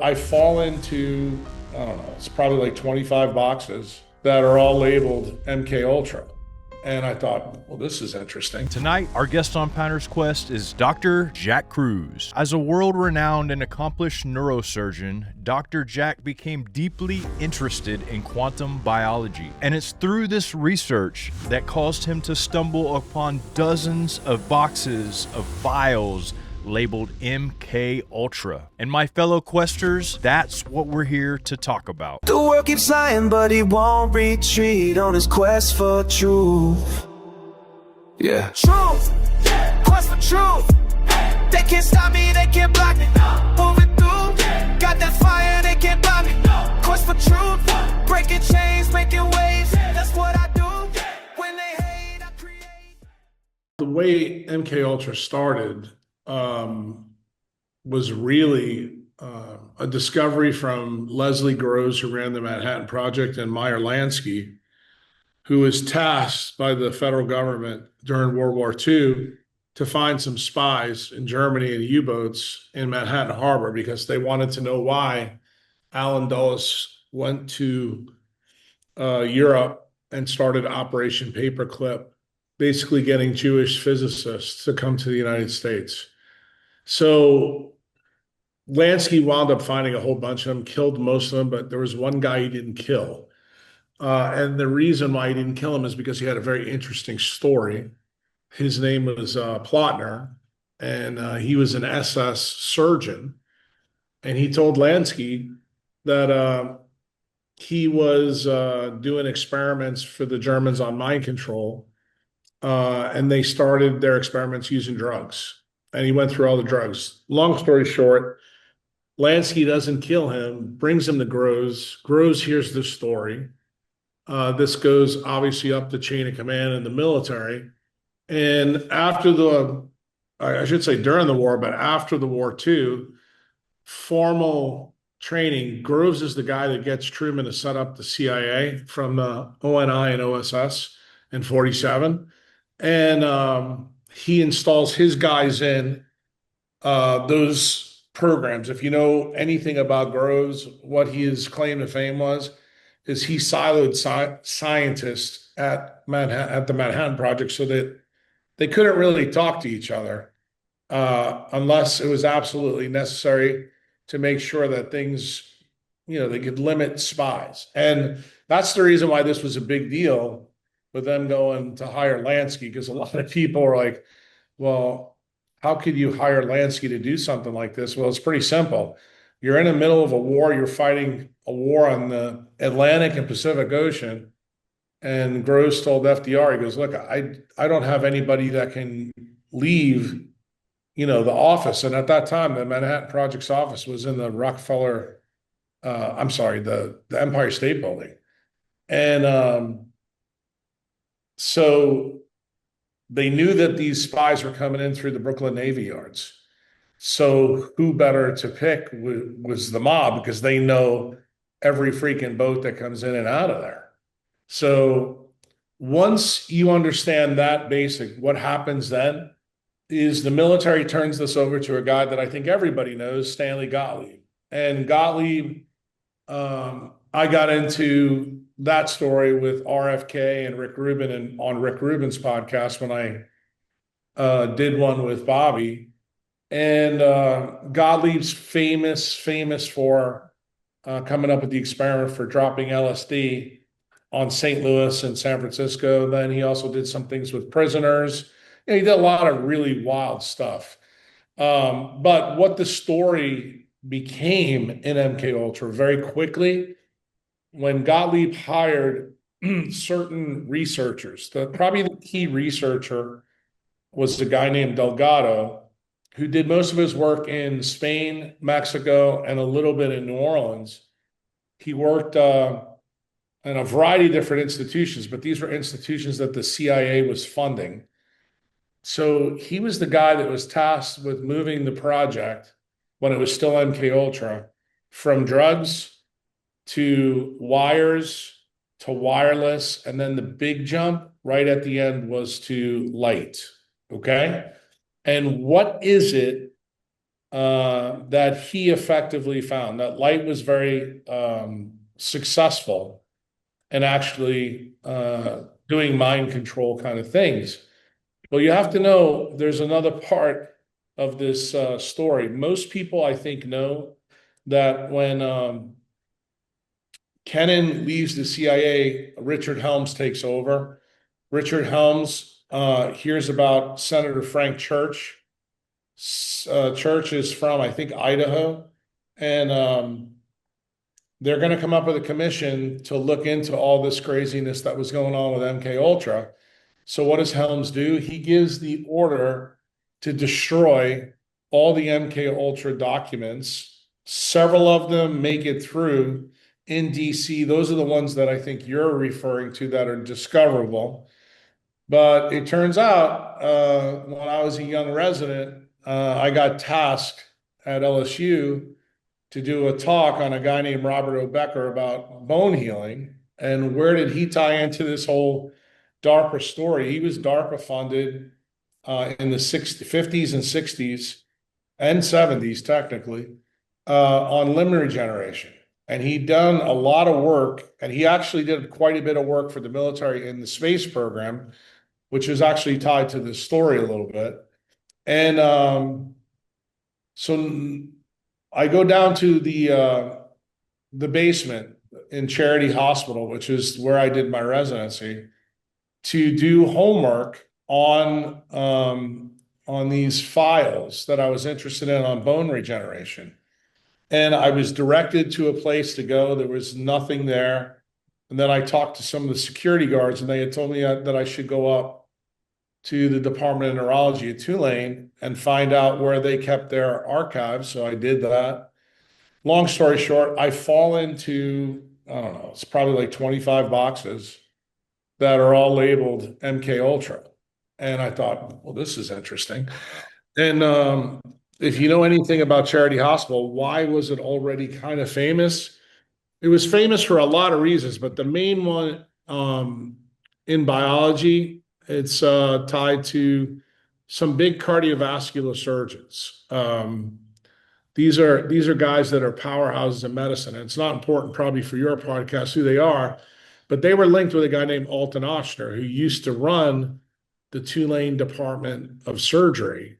I fall into, I don't know, it's probably like 25 boxes that are all labeled MK Ultra. And I thought, well, this is interesting. Tonight, our guest on Pioneer's Quest is Dr. Jack Kruse. As a world-renowned and accomplished neurosurgeon, Dr. Jack became deeply interested in quantum biology. And it's through this research that caused him to stumble upon dozens of boxes of files labeled MK Ultra. And my fellow questers, that's what we're here to talk about. The world keeps lying, but he won't retreat on his quest for truth. Yeah. Truth, quest for truth. They can't stop me, they can't block me. Moving through, got that fire, they can't block me. Quest for truth, breaking chains, making waves. That's what I do. When they hate, I create. The way MK Ultra started was really a discovery from Leslie Kruse, who ran the Manhattan Project, and Meyer Lansky, who was tasked by the federal government during World War II to find some spies in Germany and U-boats in Manhattan Harbor because they wanted to know why Allen Dulles went to Europe and started Operation Paperclip, basically getting Jewish physicists to come to the United States. So Lansky wound up finding a whole bunch of them, killed most of them, but there was one guy he didn't kill. And the reason why he didn't kill him is because he had a very interesting story. His name was Plotner, and he was an SS surgeon. And he told Lansky that he was doing experiments for the Germans on mind control, and they started their experiments using drugs. And he went through all the drugs. Long story short, Lansky doesn't kill him, brings him to Kruse. Kruse hears this story. This goes obviously up the chain of command in the military. And after I should say during the war, but after the war too, formal training, Kruse is the guy that gets Truman to set up the CIA from the ONI and OSS in 47. And he installs his guys in those programs. If you know anything about Kruse, what his claim to fame is he siloed scientists at the Manhattan Project so that they couldn't really talk to each other unless it was absolutely necessary to make sure that things, they could limit spies. And that's the reason why this was a big deal with them going to hire Lansky, because a lot of people are like, well, how could you hire Lansky to do something like this? Well, it's pretty simple. You're in the middle of a war. You're fighting a war on the Atlantic and Pacific Ocean. And Kruse told FDR, he goes, look, I don't have anybody that can leave, the office. And at that time, the Manhattan Project's office was in the Rockefeller, the Empire State Building. And so they knew that these spies were coming in through the Brooklyn Navy Yards. So who better to pick was the mob, because they know every freaking boat that comes in and out of there. So once you understand that basic, what happens then is the military turns this over to a guy that I think everybody knows, Stanley Gottlieb. And Gottlieb, I got into that story with RFK and Rick Rubin, and on Rick Rubin's podcast when I did one with Bobby. And Gottlieb's famous for coming up with the experiment for dropping LSD on St. Louis and San Francisco. Then he also did some things with prisoners. He did a lot of really wild stuff. But what the story became in MK Ultra very quickly, when Gottlieb hired certain researchers, probably the key researcher was a guy named Delgado, who did most of his work in Spain, Mexico, and a little bit in New Orleans. He worked in a variety of different institutions, but these were institutions that the CIA was funding. So he was the guy that was tasked with moving the project, when it was still MK Ultra, from drugs to wires to wireless, and then the big jump right at the end was to light. Okay. And what is it that he effectively found that light was very successful in actually doing mind control kind of things. Well, you have to know there's another part of this story. Most people, I think, know that when Kennan leaves the CIA, Richard Helms takes over. Richard Helms hears about Senator Frank Church. Church is from, I think, Idaho. And they're going to come up with a commission to look into all this craziness that was going on with MK Ultra. So what does Helms do? He gives the order to destroy all the MK Ultra documents. Several of them make it through in DC. Those are the ones that I think you're referring to that are discoverable. But it turns out when I was a young resident, I got tasked at LSU to do a talk on a guy named Robert O'Becker about bone healing. And where did he tie into this whole DARPA story? He was DARPA funded in the 50s and 60s and 70s, technically, on limb regeneration. And he'd done a lot of work, and he actually did quite a bit of work for the military in the space program, which is actually tied to this story a little bit. And so I go down to the basement in Charity Hospital, which is where I did my residency, to do homework on these files that I was interested in on bone regeneration. And I was directed to a place to go. There was nothing there. And then I talked to some of the security guards, and they had told me that I should go up to the Department of Neurology at Tulane and find out where they kept their archives. So I did that. Long story short, I fall into, I don't know, it's probably like 25 boxes that are all labeled MK Ultra. And I thought, well, this is interesting. And if you know anything about Charity Hospital, why was it already kind of famous? It was famous for a lot of reasons, but the main one in biology, it's tied to some big cardiovascular surgeons. These are guys that are powerhouses in medicine. And it's not important probably for your podcast who they are, but they were linked with a guy named Alton Ochsner, who used to run the Tulane Department of Surgery.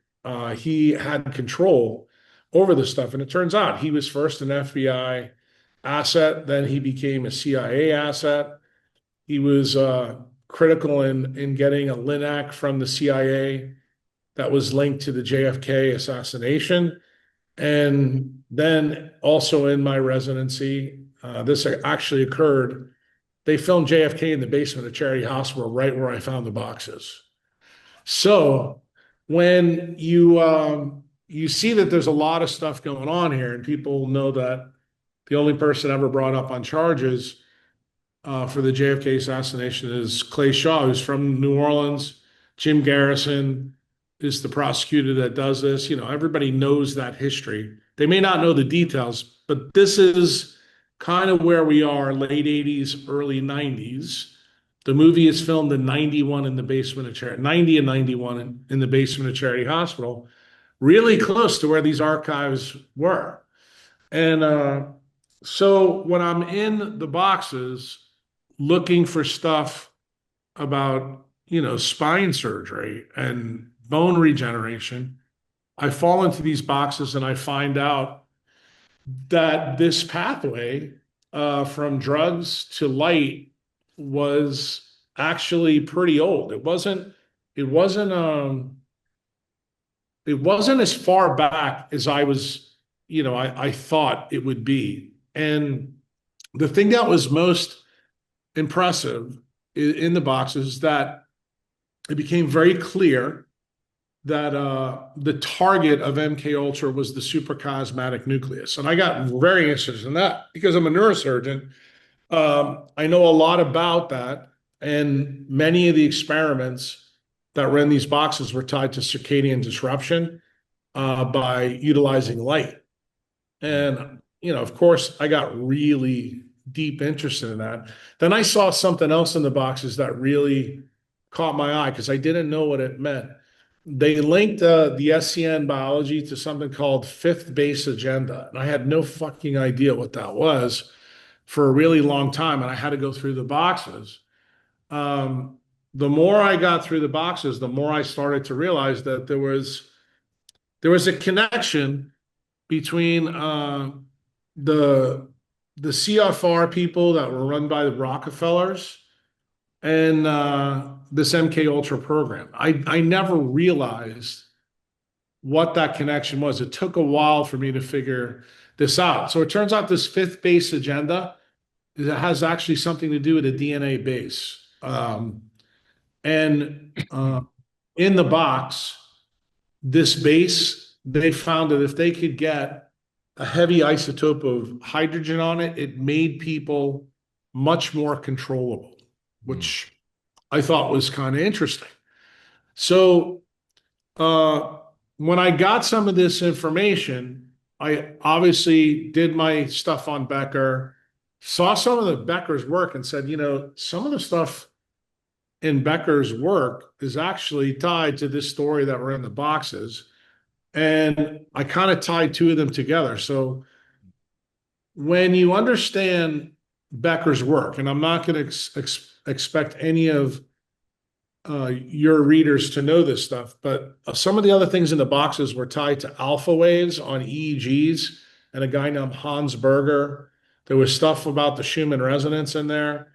He had control over this stuff. And it turns out he was first an FBI asset, then he became a CIA asset. He was critical in getting a LINAC from the CIA that was linked to the JFK assassination. And then also in my residency, this actually occurred. They filmed JFK in the basement of Charity Hospital, right where I found the boxes. So when you see that there's a lot of stuff going on here, and people know that the only person ever brought up on charges for the JFK assassination is Clay Shaw, who's from New Orleans. Jim Garrison is the prosecutor that does this. You know, everybody knows that history. They may not know the details, but this is kind of where we are, late 80s, early 90s. The movie is filmed in 91 in the basement of Charity, 90 and 91 in the basement of Charity Hospital, really close to where these archives were. And so when I'm in the boxes looking for stuff about, you know, spine surgery and bone regeneration, I fall into these boxes and I find out that this pathway from drugs to light was actually pretty old. It wasn't as far back as I was, you know, I thought it would be. And the thing that was most impressive in the boxes is that it became very clear that the target of MK Ultra was the suprachiasmatic nucleus. And I got very interested in that because I'm a neurosurgeon. I know a lot about that. And many of the experiments that were in these boxes were tied to circadian disruption by utilizing light. And, you know, of course, I got really deep interested in that. Then I saw something else in the boxes that really caught my eye because I didn't know what it meant. they linked the SCN biology to something called fifth base agenda. And I had no fucking idea what that was for a really long time. And I had to go through the boxes. The more I got through the boxes, the more I started to realize that there was a connection between the the CFR people that were run by the Rockefellers and this MK Ultra program. I never realized what that connection was. It took a while for me to figure this out. So it turns out this fifth base agenda has actually something to do with a DNA base. And in the box, this base, they found that if they could get a heavy isotope of hydrogen on it, it made people much more controllable, which I thought was kind of interesting. So when I got some of this information, I obviously did my stuff on Becker, saw some of the Becker's work and said, some of the stuff in Becker's work is actually tied to this story that were in the boxes. And I kind of tied two of them together. So when you understand Becker's work, and I'm not going to expect any of your readers to know this stuff, but some of the other things in the boxes were tied to alpha waves on EEGs and a guy named Hans Berger. There was stuff about the Schumann resonance in there.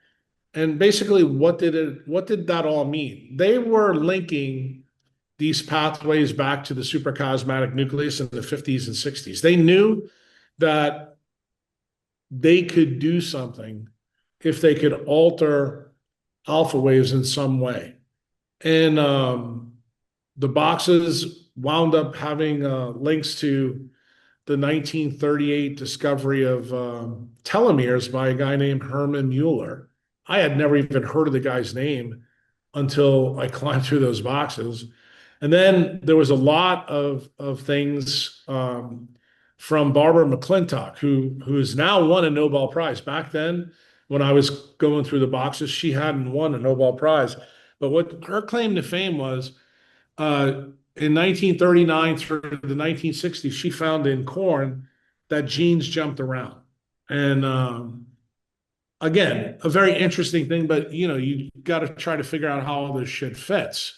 And basically, what did that all mean? They were linking these pathways back to the suprachiasmatic nucleus in the 50s and 60s. They knew that they could do something if they could alter alpha waves in some way. And the boxes wound up having links to the 1938 discovery of telomeres by a guy named Hermann Mueller. I had never even heard of the guy's name until I climbed through those boxes. And then there was a lot of things from Barbara McClintock, who has now won a Nobel Prize. Back then, when I was going through the boxes, she hadn't won a Nobel Prize. But what her claim to fame was, in 1939 through the 1960s, she found in corn that genes jumped around. And again, a very interesting thing, but you got to try to figure out how all this shit fits.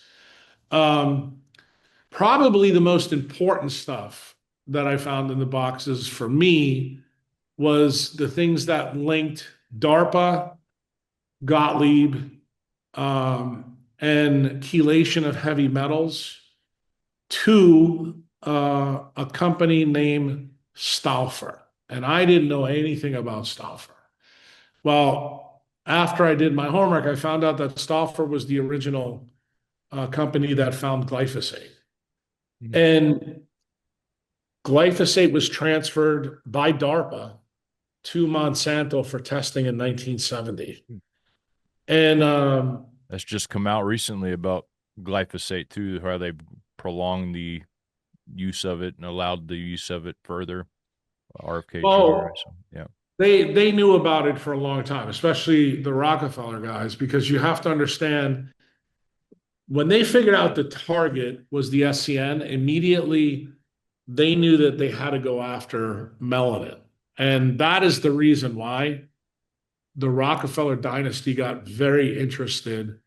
Probably the most important stuff that I found in the boxes for me was the things that linked DARPA, Gottlieb, and chelation of heavy metals to a company named Stauffer. And I didn't know anything about Stauffer. Well, after I did my homework, I found out that Stauffer was the original company that found glyphosate. Mm-hmm. And glyphosate was transferred by DARPA to Monsanto for testing in 1970. Mm-hmm. And that's just come out recently about glyphosate too, how they prolonged the use of it and allowed the use of it further. RFK Jr. So, yeah. They knew about it for a long time, especially the Rockefeller guys, because you have to understand when they figured out the target was the SCN, immediately they knew that they had to go after melanin. And that is the reason why the Rockefeller dynasty got very interested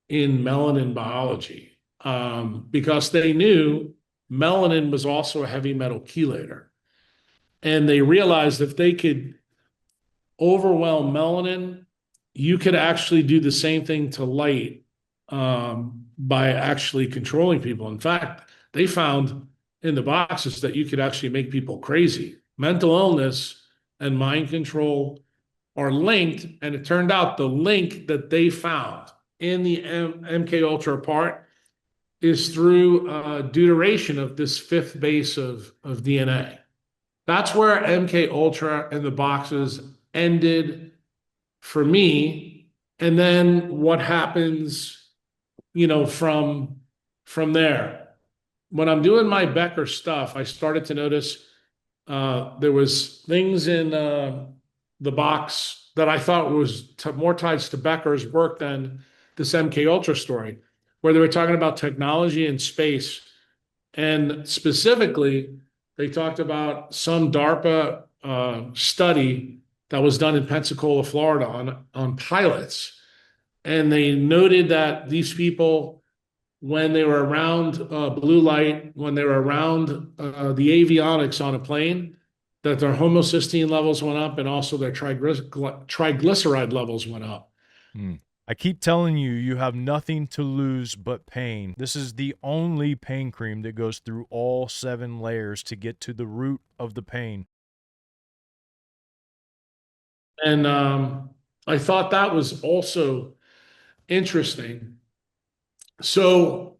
in melanin biology, because they knew melanin was also a heavy metal chelator. And they realized if they could overwhelm melanin, you could actually do the same thing to light by actually controlling people. In fact, they found in the boxes that you could actually make people crazy. Mental illness and mind control are linked, and it turned out the link that they found in the MK Ultra part is through deuteration of this fifth base of DNA. That's where MK Ultra and the boxes ended for me. And then what happens, from there. When I'm doing my Becker stuff, I started to notice there was things in the box that I thought was more tied to Becker's work than this MK Ultra story. where they were talking about technology and space. And specifically, they talked about some DARPA study that was done in Pensacola, Florida on pilots. And they noted that these people, when they were around blue light, when they were around the avionics on a plane, that their homocysteine levels went up and also their triglyceride levels went up. I keep telling you, you have nothing to lose but pain. This is the only pain cream that goes through all 7 layers to get to the root of the pain. And I thought that was also interesting. So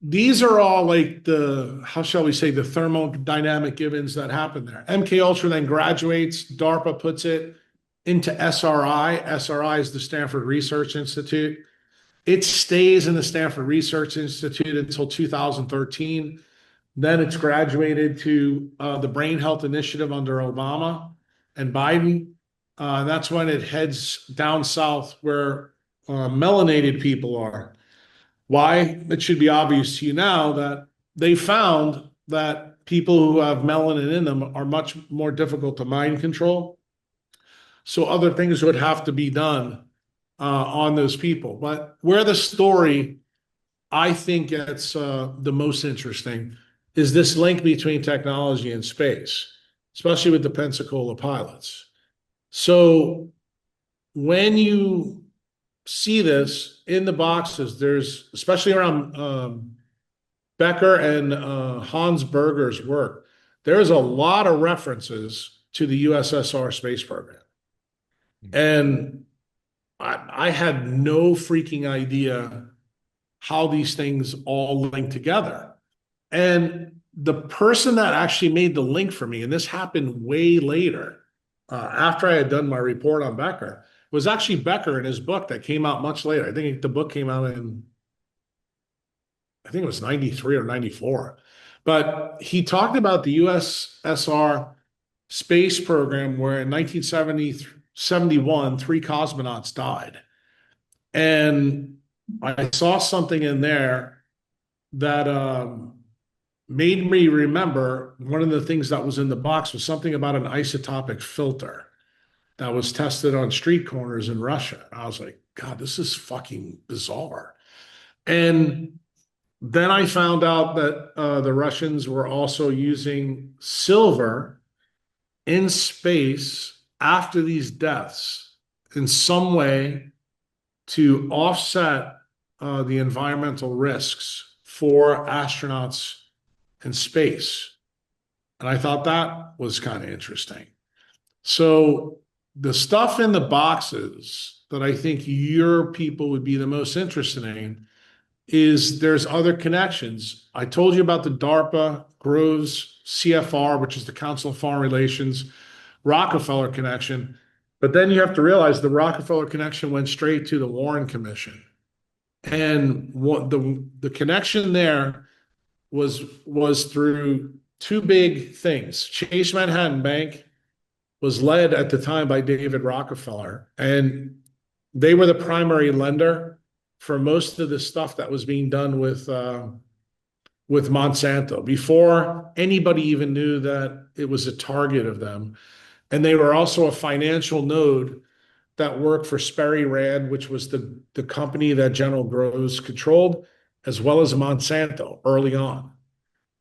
these are all like the, how shall we say, the thermodynamic givens that happen there. MK Ultra then graduates, DARPA puts it into SRI. SRI is the Stanford Research Institute. It stays in the Stanford Research Institute until 2013. Then it's graduated to the Brain Health Initiative under Obama and Biden. That's when it heads down south where melanated people are. Why? It should be obvious to you now that they found that people who have melanin in them are much more difficult to mind control. So other things would have to be done on those people. But where the story, I think, gets the most interesting is this link between technology and space, especially with the Pensacola pilots. So when you see this in the boxes, there's, especially around Becker and Hans Berger's work, there's a lot of references to the USSR space program. And I had no freaking idea how these things all link together. And the person that actually made the link for me, and this happened way later, after I had done my report on Becker, was actually Becker in his book that came out much later. I think the book came out in, I think it was 93 or 94. But he talked about the USSR space program where in 1971, 3 cosmonauts died. And I saw something in there that made me remember one of the things that was in the box was something about an isotopic filter that was tested on street corners in Russia. I was like, God, this is fucking bizarre. And then I found out that the Russians were also using silver in space after these deaths in some way to offset the environmental risks for astronauts in space. And I thought that was kind of interesting. So the stuff in the boxes that I think your people would be the most interested in is there's other connections. I told you about the DARPA, Kruse, CFR, which is the Council of Foreign Relations, Rockefeller connection. But then you have to realize the Rockefeller connection went straight to the Warren Commission. And what the connection there was through 2 big things. Chase Manhattan Bank was led at the time by David Rockefeller, and they were the primary lender for most of the stuff that was being done with Monsanto before anybody even knew that it was a target of them. And they were also a financial node that worked for Sperry Rand, which was the company that General Groves controlled, as well as Monsanto early on.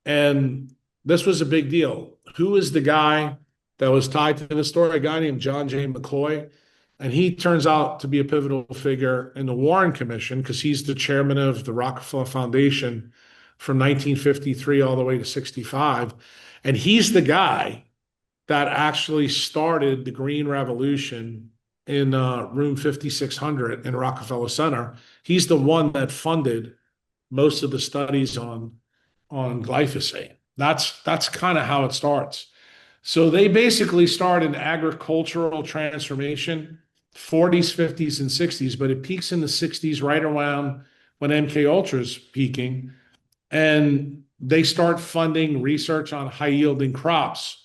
And this was a big deal. Who is the guy that was tied to the story? A guy named John J. McCloy. And he turns out to be a pivotal figure in the Warren Commission because he's the chairman of the Rockefeller Foundation from 1953 all the way to 65. And he's the guy that actually started the Green Revolution in room 5600 in Rockefeller Center. He's the one that funded most of the studies on glyphosate. That's kind of how it starts. So they basically start an agricultural transformation, 40s, 50s, and 60s, but it peaks in the 60s right around when MK Ultra is peaking. And they start funding research on high-yielding crops.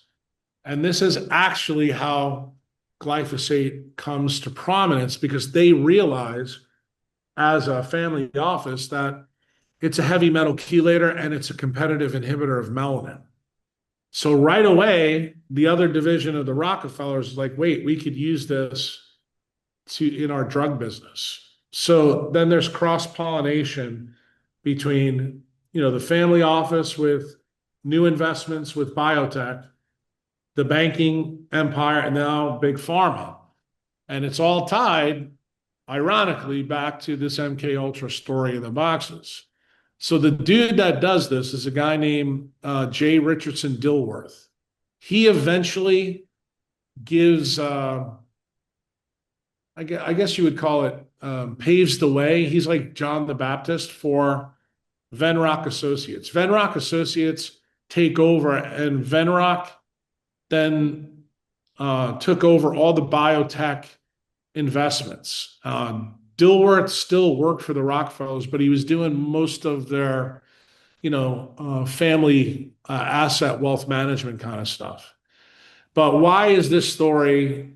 And this is actually how glyphosate comes to prominence because they realize as a family office that it's a heavy metal chelator and it's a competitive inhibitor of melanin. So right away, the other division of the Rockefellers is like, wait, we could use this in our drug business. So then there's cross-pollination between, the family office with new investments with biotech, the banking empire, and now big pharma. And it's all tied, ironically, back to this MK Ultra story in the boxes. So the dude that does this is a guy named J. Richardson Dilworth. He eventually gives, I guess you would call it, paves the way. He's like John the Baptist for Venrock Associates. Venrock Associates take over, and Venrock then took over all the biotech investments. Dilworth still worked for the Rockefellers, but he was doing most of their, family asset wealth management kind of stuff. But why is this story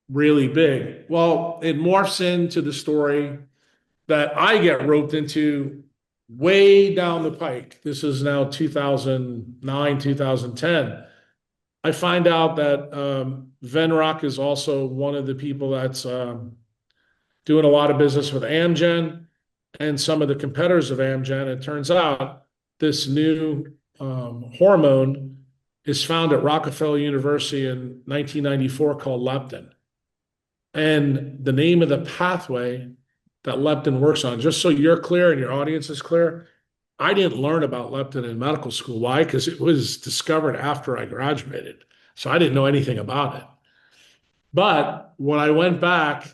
really big? Well, it morphs into the story that I get roped into way down the pike. This is now 2009, 2010. I find out that Venrock is also one of the people that's doing a lot of business with Amgen and some of the competitors of Amgen. It turns out this new hormone is found at Rockefeller University in 1994 called leptin. And the name of the pathway that leptin works on, just so you're clear and your audience is clear, I didn't learn about leptin in medical school. Why? Because it was discovered after I graduated. So I didn't know anything about it. But when I went back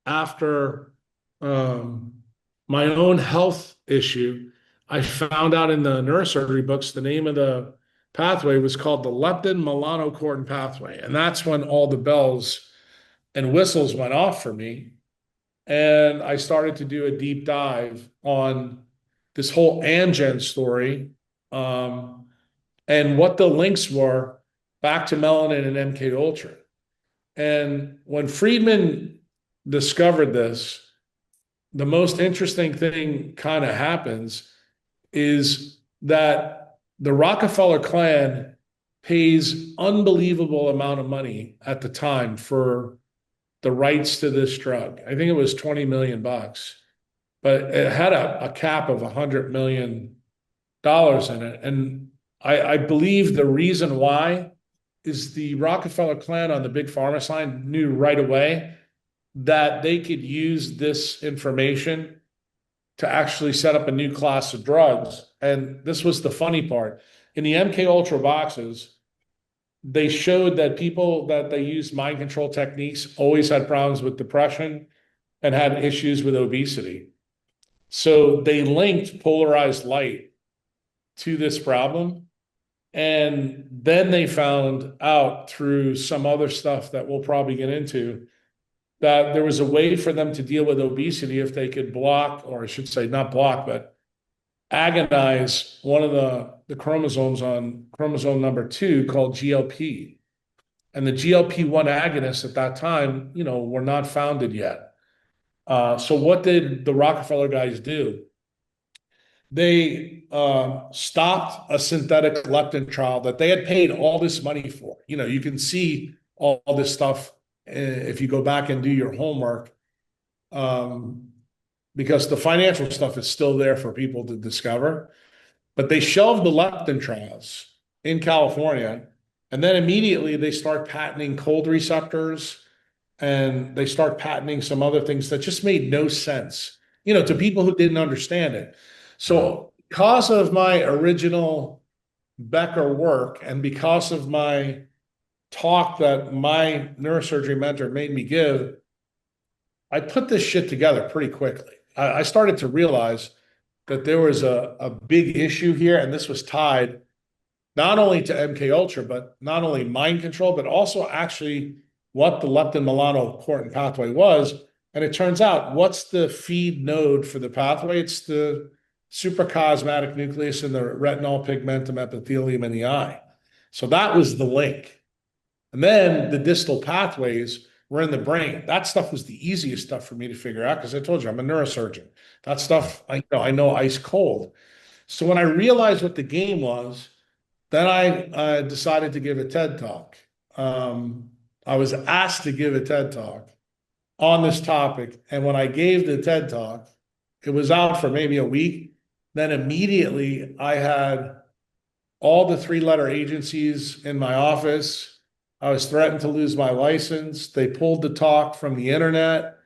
after my own health issue, I found out in the neurosurgery books, the name of the pathway was called the leptin melanocortin pathway. And that's when all the bells and whistles went off for me. And I started to do a deep dive on this whole Amgen story and what the links were back to melanin and MK Ultra. And when Friedman discovered this, the most interesting thing kind of happens is that the Rockefeller clan pays unbelievable amount of money at the time for the rights to this drug. I think it was $20 million, but it had a cap of $100 million in it. And I believe the reason why is the Rockefeller clan on the big pharma side knew right away that they could use this information to actually set up a new class of drugs. And this was the funny part. In the MK Ultra boxes, they showed that people that they used mind control techniques always had problems with depression and had issues with obesity. So they linked polarized light to this problem. And then they found out through some other stuff that we'll probably get into that there was a way for them to deal with obesity if they could block, or I should say not block, but agonize one of the chromosomes on chromosome number 2 called GLP. And the GLP-1 agonists at that time, were not founded yet. So what did the Rockefeller guys do? They stopped a synthetic leptin trial that they had paid all this money for. You can see all this stuff if you go back and do your homework, because the financial stuff is still there for people to discover. But they shelved the leptin trials in California, and then immediately they start patenting cold receptors, and they start patenting some other things that just made no sense, to people who didn't understand it. So because of my original Becker work and because of my talk that my neurosurgery mentor made me give, I put this shit together pretty quickly. I started to realize that there was a big issue here, and this was tied not only to MK Ultra, but not only mind control, but also actually what the leptin melanocortin pathway was. And it turns out, what's the feed node for the pathway? It's the suprachiasmatic nucleus in the retinal pigmentum epithelium in the eye. So that was the link. And then the distal pathways were in the brain. That stuff was the easiest stuff for me to figure out because I told you I'm a neurosurgeon. That stuff I know ice cold. So when I realized what the game was, then I decided to give a TED talk. I was asked to give a TED talk on this topic. And when I gave the TED talk, it was out for maybe a week. Then immediately I had all the three-letter agencies in my office. I was threatened to lose my license. They pulled the talk from the internet.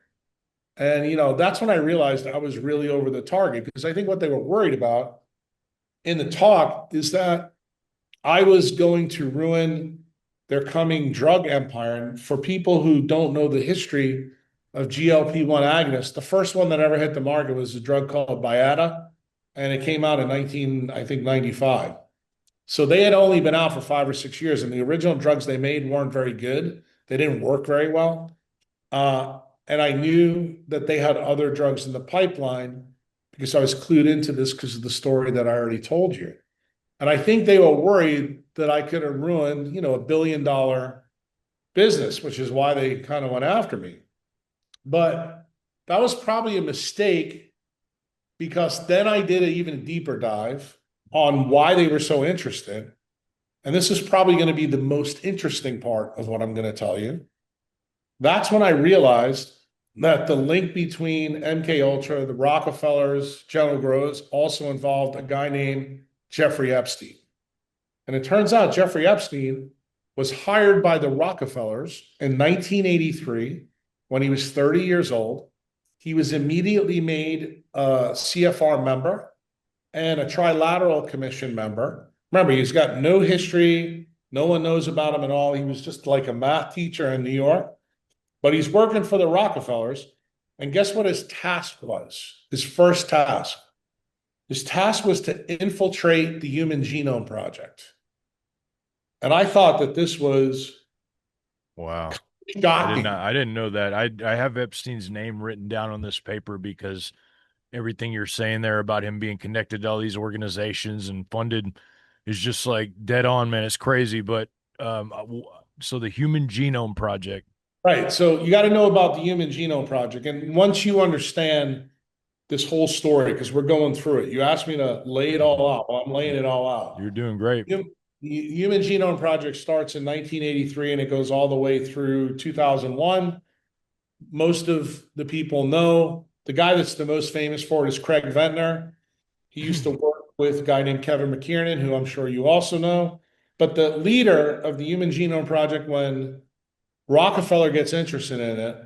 And, that's when I realized I was really over the target, because I think what they were worried about in the talk is that I was going to ruin their coming drug empire. And for people who don't know the history of GLP-1 agonists, the first one that ever hit the market was a drug called Byetta, and it came out in 1995. So they had only been out for 5 or 6 years, and the original drugs they made weren't very good. They didn't work very well. And I knew that they had other drugs in the pipeline because I was clued into this because of the story that I already told you. And I think they were worried that I could have ruined, a $1 billion business, which is why they kind of went after me. But that was probably a mistake, because then I did an even deeper dive on why they were so interested. And this is probably going to be the most interesting part of what I'm going to tell you. That's when I realized that the link between MK Ultra, the Rockefellers, General Groves, also involved a guy named Jeffrey Epstein. And it turns out Jeffrey Epstein was hired by the Rockefellers in 1983 when he was 30 years old. He was immediately made a CFR member and a Trilateral Commission member. Remember, he's got no history. No one knows about him at all. He was just like a math teacher in New York. But he's working for the Rockefellers. And guess what his task was? His first task. His task was to infiltrate the Human Genome Project. And I thought that this was wow. shocking. I didn't know that. I have Epstein's name written down on this paper because everything you're saying there about him being connected to all these organizations and funded is just like dead on, man. It's crazy. But so the Human Genome Project. Right. So you got to know about the Human Genome Project. And once you understand this whole story, because we're going through it, you asked me to lay it all out. Well, I'm laying it all out. You're doing great. The Human Genome Project starts in 1983 and it goes all the way through 2001. Most of the people know the guy that's the most famous for it is Craig Ventnor. He used to work with a guy named Kevin McKiernan, who I'm sure you also know. But the leader of the Human Genome Project, when Rockefeller gets interested in it,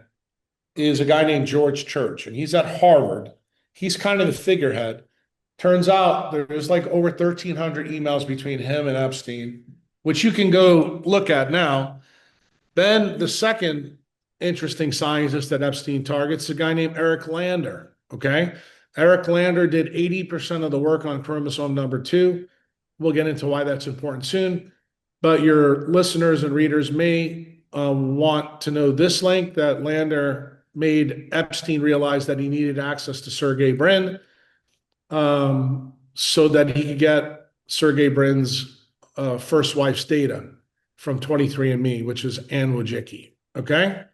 is a guy named George Church, and he's at Harvard. He's kind of the figurehead. Turns out there's like over 1,300 emails between him and Epstein, which you can go look at now. Then the second interesting scientist that Epstein targets is a guy named Eric Lander, okay? Eric Lander did 80% of the work on chromosome number 2. We'll get into why that's important soon. But your listeners and readers may want to know this link, that Lander made Epstein realize that he needed access to Sergey Brin so that he could get Sergey Brin's first wife's data from 23andMe, which is Ann Wojcicki. Okay?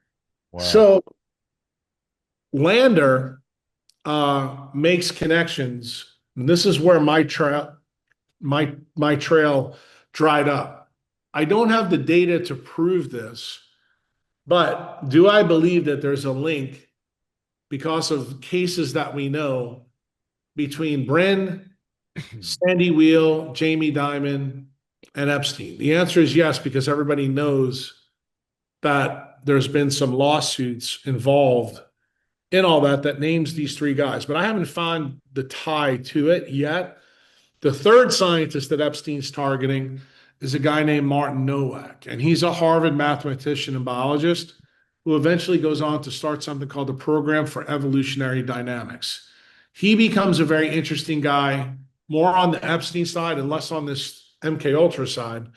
Wow. So Lander makes connections. And this is where my trail dried up. I don't have the data to prove this, but do I believe that there's a link because of cases that we know between Brin, Sandy Wheel, Jamie Dimon, and Epstein? The answer is yes, because everybody knows that there's been some lawsuits involved in all that names these three guys, but I haven't found the tie to it yet. The third scientist that Epstein's targeting is a guy named Martin Nowak, and he's a Harvard mathematician and biologist who eventually goes on to start something called the Program for Evolutionary Dynamics. He becomes a very interesting guy, more on the Epstein side and less on this MK Ultra side.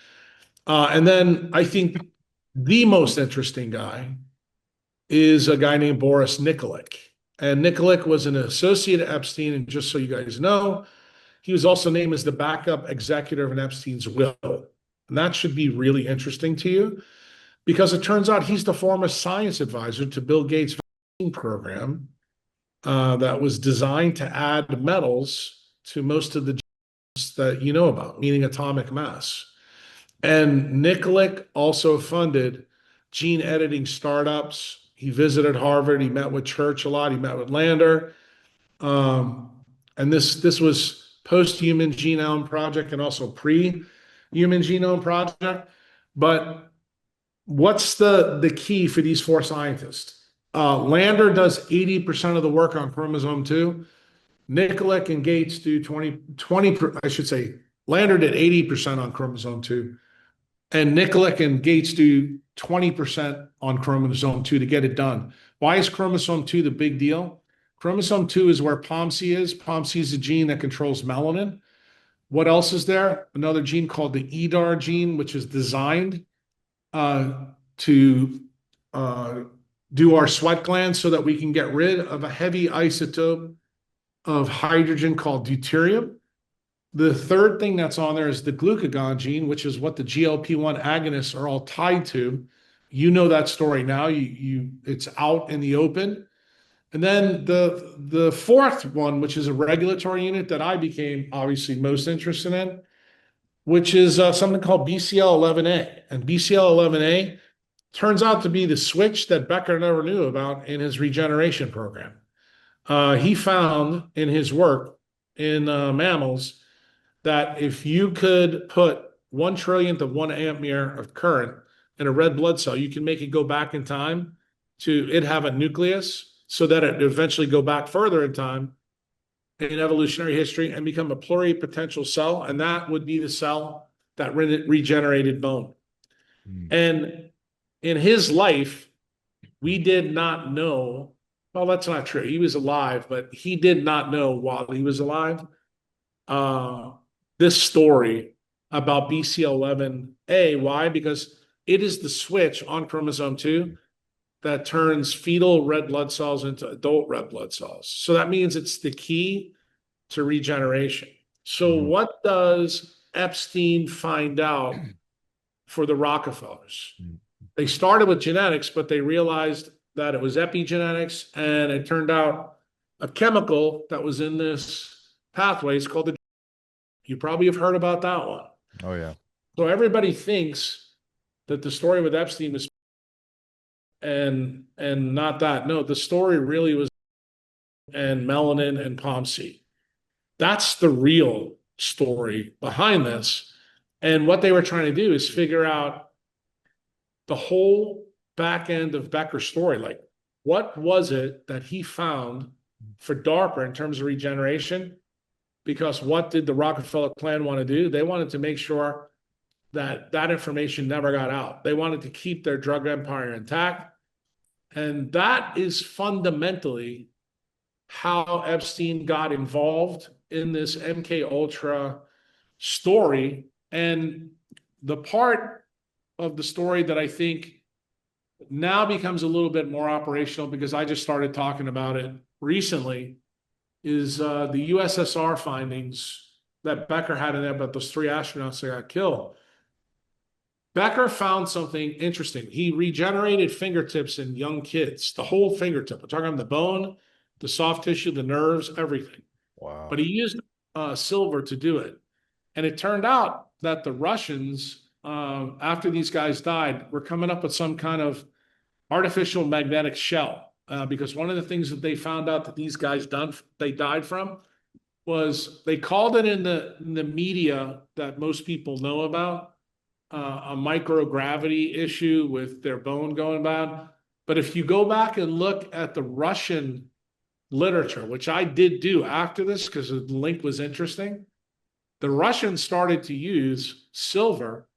And then I think the most interesting guy is a guy named Boris Nikolic. And Nikolic was an associate of Epstein, and just so you guys know, he was also named as the backup executor of Epstein's will. And that should be really interesting to you. because it turns out he's the former science advisor to Bill Gates' vaccine program that was designed to add metals to most of the genes that you know about, meaning atomic mass. And Nikolic also funded gene editing startups. He visited Harvard. He met with Church a lot. He met with Lander. And this was post-human genome project and also pre-human genome project. But what's the key for these four scientists? Lander does 80% of the work on chromosome 2. Nikolic and Gates do 20, I should say, Lander did 80% on chromosome 2. And Nikolic and Gates do 20% on chromosome 2 to get it done. Why is chromosome 2 the big deal? Chromosome 2 is where POMC is. POMC is a gene that controls melanin. What else is there? Another gene called the EDAR gene, which is designed to do our sweat glands so that we can get rid of a heavy isotope of hydrogen called deuterium. The third thing that's on there is the glucagon gene, which is what the GLP-1 agonists are all tied to. You know that story now. It's out in the open. And then the fourth one, which is a regulatory unit that I became obviously most interested in, which is something called BCL11A. And BCL11A turns out to be the switch that Becker never knew about in his regeneration program. He found in his work in mammals that if you could put 1/1,000,000th of 1 ampere of current in a red blood cell, you can make it go back in time to it have a nucleus so that it eventually go back further in time in evolutionary history and become a pluripotential cell. And that would be the cell that regenerated bone. And in his life, we did not know, well, that's not true. He was alive, but he did not know while he was alive this story about BCL11A. Why? Because it is the switch on chromosome 2 that turns fetal red blood cells into adult red blood cells. So that means it's the key to regeneration. So what does Epstein find out for the Rockefellers? They started with genetics, but they realized that it was epigenetics, and it turned out a chemical that was in this pathway is called the. You probably have heard about that one. Oh, yeah. So everybody thinks that the story with Epstein was and not that. No, the story really was and melanin and POMC. That's the real story behind this. And what they were trying to do is figure out the whole back end of Becker's story. Like, what was it that he found for DARPA in terms of regeneration? Because what did the Rockefeller clan want to do? They wanted to make sure that that information never got out. They wanted to keep their drug empire intact. And that is fundamentally how Epstein got involved in this MK Ultra story. And the part of the story that I think now becomes a little bit more operational, because I just started talking about it recently, is the USSR findings that Becker had in there about those 3 astronauts that got killed. Becker found something interesting. He regenerated fingertips in young kids, the whole fingertip. We're talking about the bone, the soft tissue, the nerves, everything. Wow. But he used silver to do it. And it turned out that the Russians, after these guys died, were coming up with some kind of artificial magnetic shell. Because one of the things that they found out that these guys died from was they called it in the media that most people know about a microgravity issue with their bone going bad. But if you go back and look at the Russian literature, which I did do after this because the link was interesting, the Russians started to use silver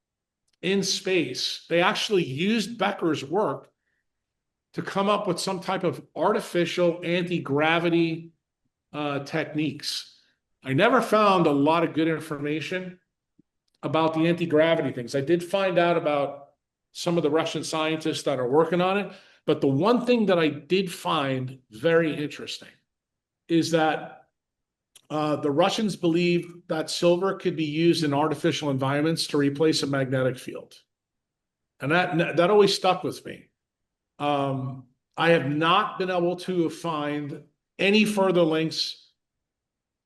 in space. They actually used Becker's work to come up with some type of artificial anti-gravity techniques. I never found a lot of good information about the anti-gravity things. I did find out about some of the Russian scientists that are working on it, but the one thing that I did find very interesting is that the Russians believed that silver could be used in artificial environments to replace a magnetic field. And that always stuck with me. I have not been able to find any further links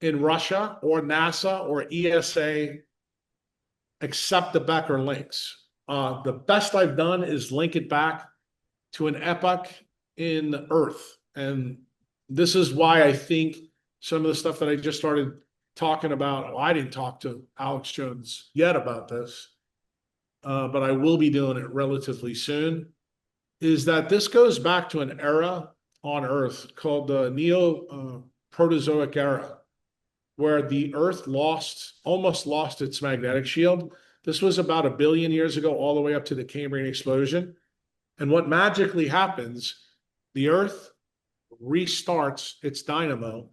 in Russia or NASA or ESA except the Becker links. The best I've done is link it back to an epoch in the Earth. And this is why I think some of the stuff that I just started talking about, well, I didn't talk to Alex Jones yet about this, but I will be doing it relatively soon, is that this goes back to an era on Earth called the Neo-Proterozoic era, where the Earth almost lost its magnetic shield. This was about 1 billion years ago, all the way up to the Cambrian explosion. And what magically happens, the Earth restarts its dynamo,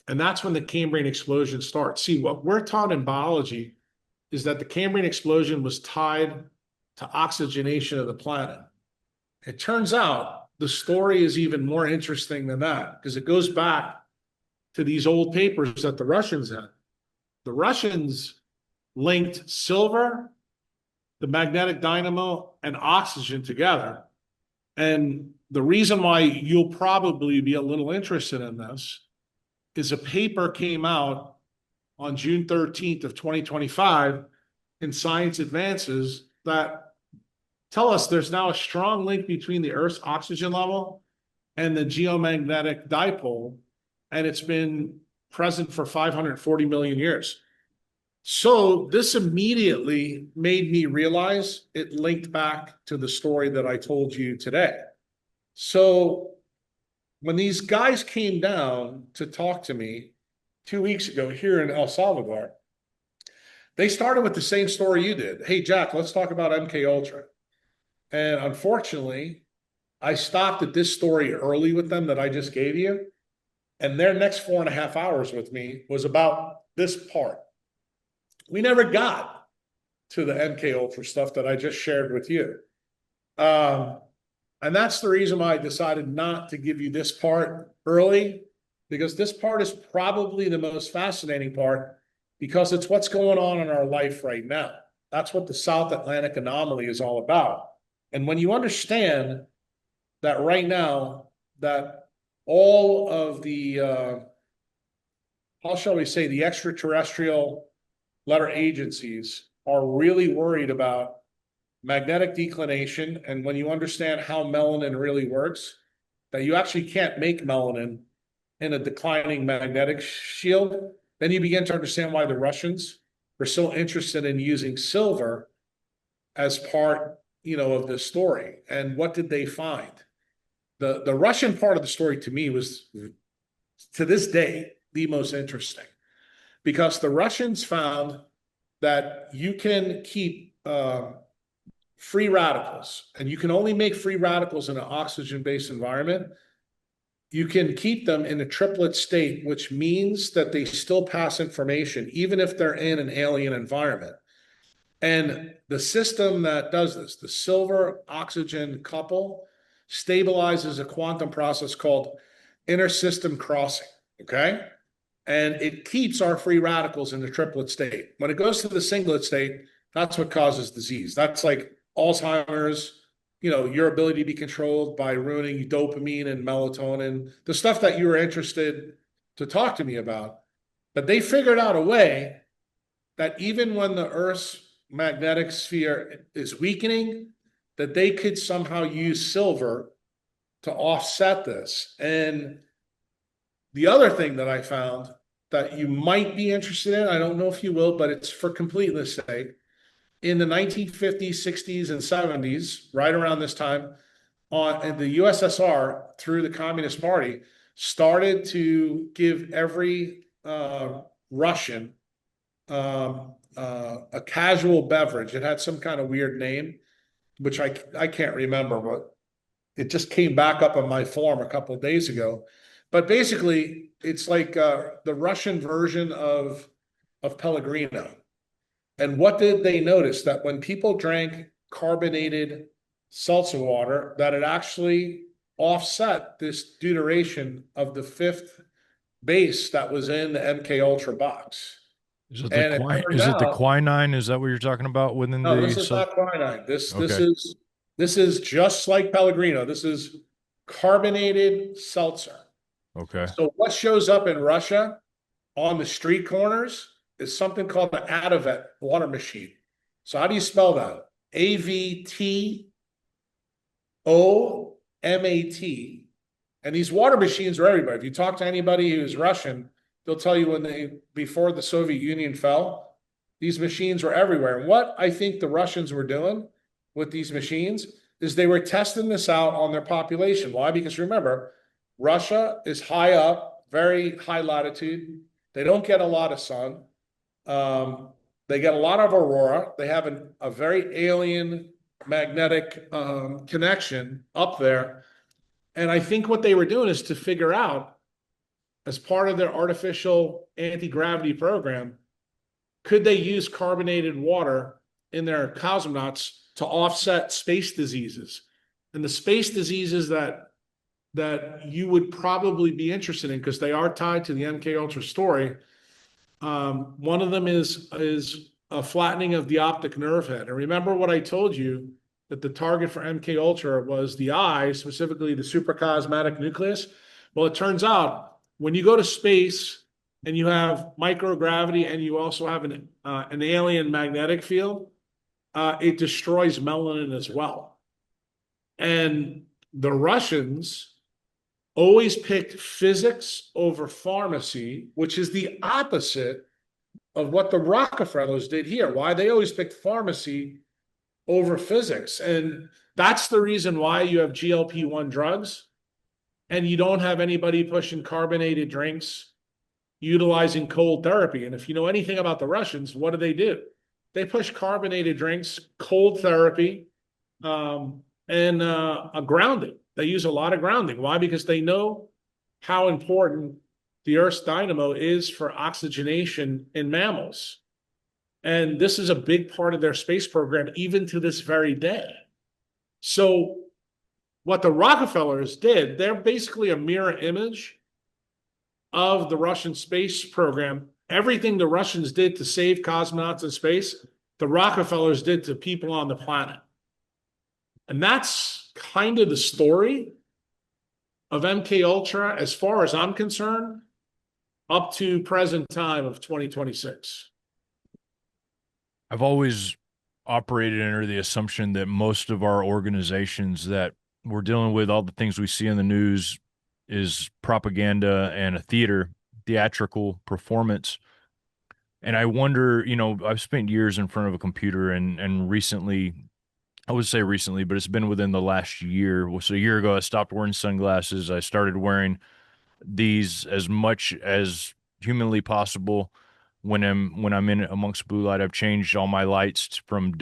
and that's when the Cambrian explosion starts. See, what we're taught in biology is that the Cambrian explosion was tied to oxygenation of the planet. It turns out the story is even more interesting than that, because it goes back to these old papers that the Russians had. The Russians linked silver, the magnetic dynamo, and oxygen together. And the reason why you'll probably be a little interested in this is a paper came out on June 13th of 2025 in Science Advances that tell us there's now a strong link between the Earth's oxygen level and the geomagnetic dipole, and it's been present for 540 million years. So this immediately made me realize it linked back to the story that I told you today. So when these guys came down to talk to me 2 weeks ago here in El Salvador, they started with the same story you did. Hey, Jack, let's talk about MK Ultra. And unfortunately, I stopped at this story early with them that I just gave you. And their next 4.5 hours with me was about this part. We never got to the MK Ultra stuff that I just shared with you. And that's the reason why I decided not to give you this part early, because this part is probably the most fascinating part, because it's what's going on in our life right now. That's what the South Atlantic anomaly is all about. And when you understand that right now, that all of the, how shall we say, the extraterrestrial letter agencies are really worried about magnetic declination. And when you understand how melanin really works, that you actually can't make melanin in a declining magnetic shield, then you begin to understand why the Russians were so interested in using silver as part, of this story. And what did they find? The Russian part of the story to me was, to this day, the most interesting, because the Russians found that you can keep free radicals, and you can only make free radicals in an oxygen-based environment. You can keep them in a triplet state, which means that they still pass information, even if they're in an alien environment. And the system that does this, the silver-oxygen couple, stabilizes a quantum process called inter-system crossing, okay? And it keeps our free radicals in the triplet state. When it goes to the singlet state, that's what causes disease. That's like Alzheimer's, your ability to be controlled by ruining dopamine and melatonin, the stuff that you were interested to talk to me about. But they figured out a way that even when the Earth's magnetic sphere is weakening, that they could somehow use silver to offset this. And the other thing that I found that you might be interested in, I don't know if you will, but it's for completeness sake, in the 1950s, 60s, and 70s, right around this time, in the USSR, through the Communist Party, started to give every Russian a casual beverage. It had some kind of weird name, which I can't remember, but it just came back up on my form a couple of days ago. But basically, it's like the Russian version of Pellegrino. And what did they notice? That when people drank carbonated seltzer water, that it actually offset this deuteration of the fifth base that was in the MK Ultra box. And it turned Is it the out, quinine? Is that what you're talking about within no, this the is not quinine. This Okay. this is just like Pellegrino. This is carbonated seltzer. Okay. So what shows up in Russia on the street corners is something called the Adavet water machine. So how do you spell that? AVTOMAT. And these water machines are everywhere. If you talk to anybody who's Russian, they'll tell you before the Soviet Union fell, these machines were everywhere. And what I think the Russians were doing with these machines is they were testing this out on their population. Why? Because remember, Russia is high up, very high latitude. They don't get a lot of sun. They get a lot of aurora. They have a very alien magnetic connection up there. And I think what they were doing is to figure out, as part of their artificial anti-gravity program, could they use carbonated water in their cosmonauts to offset space diseases? And the space diseases that you would probably be interested in, because they are tied to the MK Ultra story. One of them is a flattening of the optic nerve head. And remember what I told you, that the target for MK Ultra was the eye, specifically the supracosmatic nucleus. Well, it turns out when you go to space and you have microgravity and you also have an alien magnetic field, it destroys melanin as well. And the Russians always picked physics over pharmacy, which is the opposite of what the Rockefellers did here. Why they always picked pharmacy over physics. And that's the reason why you have GLP-1 drugs and you don't have anybody pushing carbonated drinks, utilizing cold therapy. And if you know anything about the Russians, what do? They push carbonated drinks, cold therapy, and a grounding. They use a lot of grounding. Why? Because they know how important the Earth's dynamo is for oxygenation in mammals. And this is a big part of their space program, even to this very day. So what the Rockefellers did, they're basically a mirror image of the Russian space program. Everything the Russians did to save cosmonauts in space, the Rockefellers did to people on the planet. And that's kind of the story of MK Ultra, as far as I'm concerned, up to present time of 2026. I've always operated under the assumption that most of our organizations that we're dealing with, all the things we see in the news, is propaganda and a theatrical performance. And I wonder, I've spent years in front of a computer and recently, I would say recently, but it's been within the last year. So a year ago, I stopped wearing sunglasses. I started wearing these as much as humanly possible. When I'm in amongst blue light, I've changed all my lights from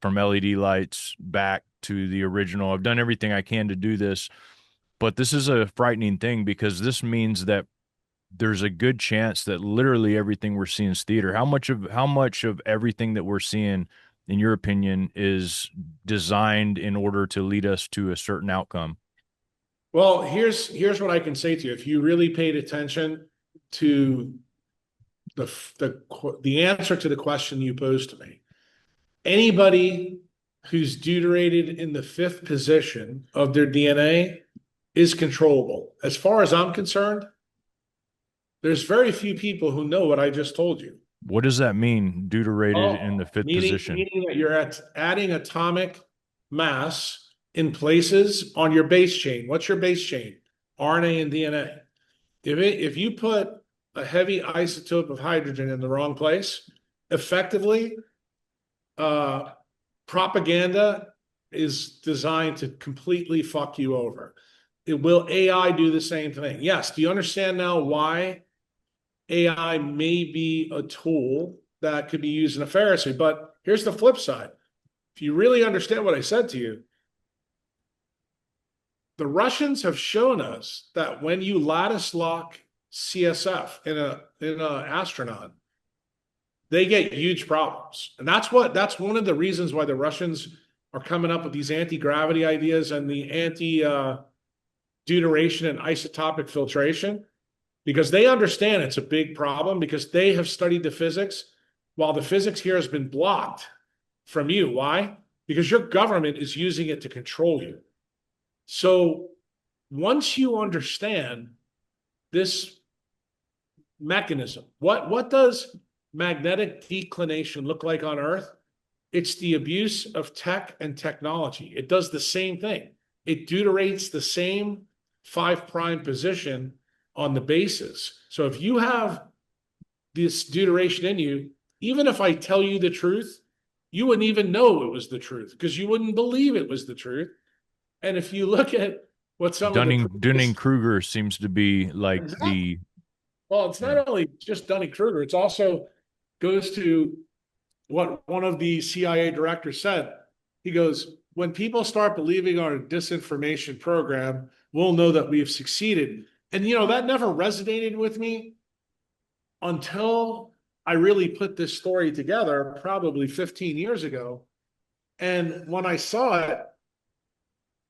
LED lights back to the original. I've done everything I can to do this, but this is a frightening thing, because this means that there's a good chance that literally everything we're seeing is theater. How much of everything that we're seeing, in your opinion, is designed in order to lead us to a certain outcome? Well, here's what I can say to you. If you really paid attention to the answer to the question you posed to me, anybody who's deuterated in the 5th position of their DNA is controllable. As far as I'm concerned, there's very few people who know what I just told you. What does that mean, deuterated in the 5th position? Meaning that you're adding atomic mass in places on your base chain. What's your base chain? RNA and DNA. If you put a heavy isotope of hydrogen in the wrong place, effectively, propaganda is designed to completely fuck you over. Will AI do the same thing? Yes. Do you understand now why AI may be a tool that could be used nefariously? But here's the flip side. If you really understand what I said to you, the Russians have shown us that when you lattice lock CSF in an astronaut, they get huge problems. And that's one of the reasons why the Russians are coming up with these anti-gravity ideas and the anti-deuteration and isotopic filtration. because they understand it's a big problem because they have studied the physics while the physics here has been blocked from you. Why? Because your government is using it to control you. So once you understand this mechanism, what does magnetic declination look like on Earth? It's the abuse of tech and technology. It does the same thing. It deuterates the same 5' position on the bases. So if you have this deuteration in you, even if I tell you the truth, you wouldn't even know it was the truth because you wouldn't believe it was the truth. And if you look at what some of the Dunning-Kruger seems to be like exactly. Well, it's not only just Dunning-Kruger, it's also goes to what one of the CIA directors said. He goes, when people start believing our disinformation program, we'll know that we've succeeded. And, that never resonated with me until I really put this story together probably 15 years ago. And when I saw it,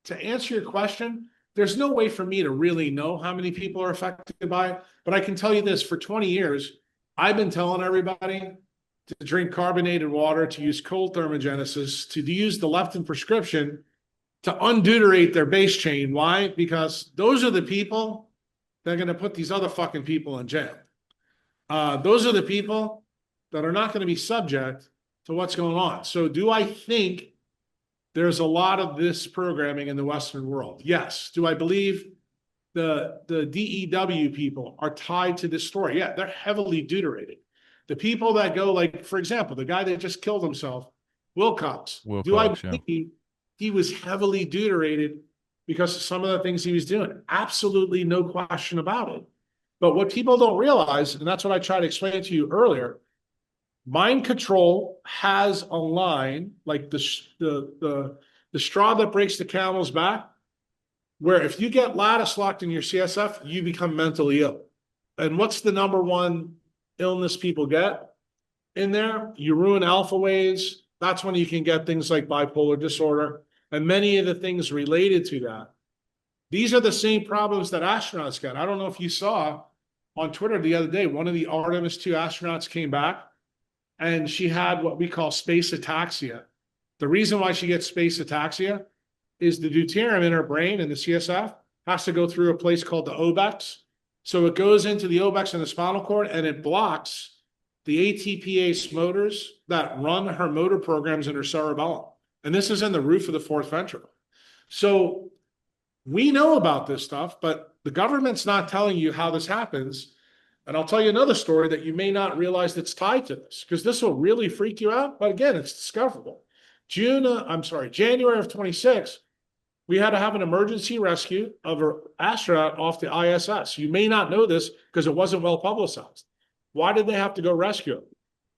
to answer your question, there's no way for me to really know how many people are affected by it. But I can tell you this, for 20 years, I've been telling everybody to drink carbonated water, to use cold thermogenesis, to use the leptin prescription to undeuterate their base chain. Why? Because those are the people that are going to put these other fucking people in jail. Those are the people that are not going to be subject to what's going on. So do I think there's a lot of this programming in the Western world? Yes. Do I believe the DEW people are tied to this story? Yeah, they're heavily deuterated. The people that go, like, for example, the guy that just killed himself, Wilcox, do I believe he was heavily deuterated because of some of the things he was doing? Absolutely no question about it. But what people don't realize, and that's what I tried to explain to you earlier, mind control has a line, like the straw that breaks the camel's back, where if you get lattice locked in your CSF, you become mentally ill. And what's the number one illness people get in there? You ruin alpha waves. That's when you can get things like bipolar disorder and many of the things related to that. These are the same problems that astronauts get. I don't know if you saw on Twitter the other day, one of the Artemis 2 astronauts came back and she had what we call space ataxia. The reason why she gets space ataxia is the deuterium in her brain and the CSF has to go through a place called the obex. So it goes into the obex and the spinal cord and it blocks the ATPase motors that run her motor programs in her cerebellum. And this is in the roof of the fourth ventricle. So we know about this stuff, but the government's not telling you how this happens. And I'll tell you another story that you may not realize that's tied to this, because this will really freak you out. But again, it's discoverable. January of 26, we had to have an emergency rescue of an astronaut off the ISS. You may not know this because it wasn't well publicized. Why did they have to go rescue him?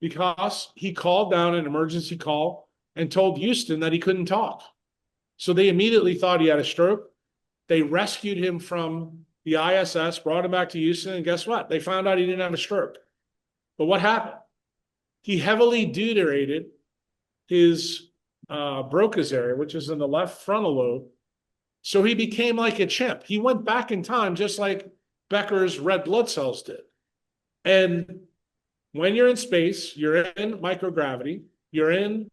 Because he called down an emergency call and told Houston that he couldn't talk. So they immediately thought he had a stroke. They rescued him from the ISS, brought him back to Houston, and guess what? They found out he didn't have a stroke. But what happened? He heavily deuterated his Broca's area, which is in the left frontal lobe. So he became like a chimp. He went back in time just like Becker's red blood cells did. And when you're in space, you're in microgravity, you're in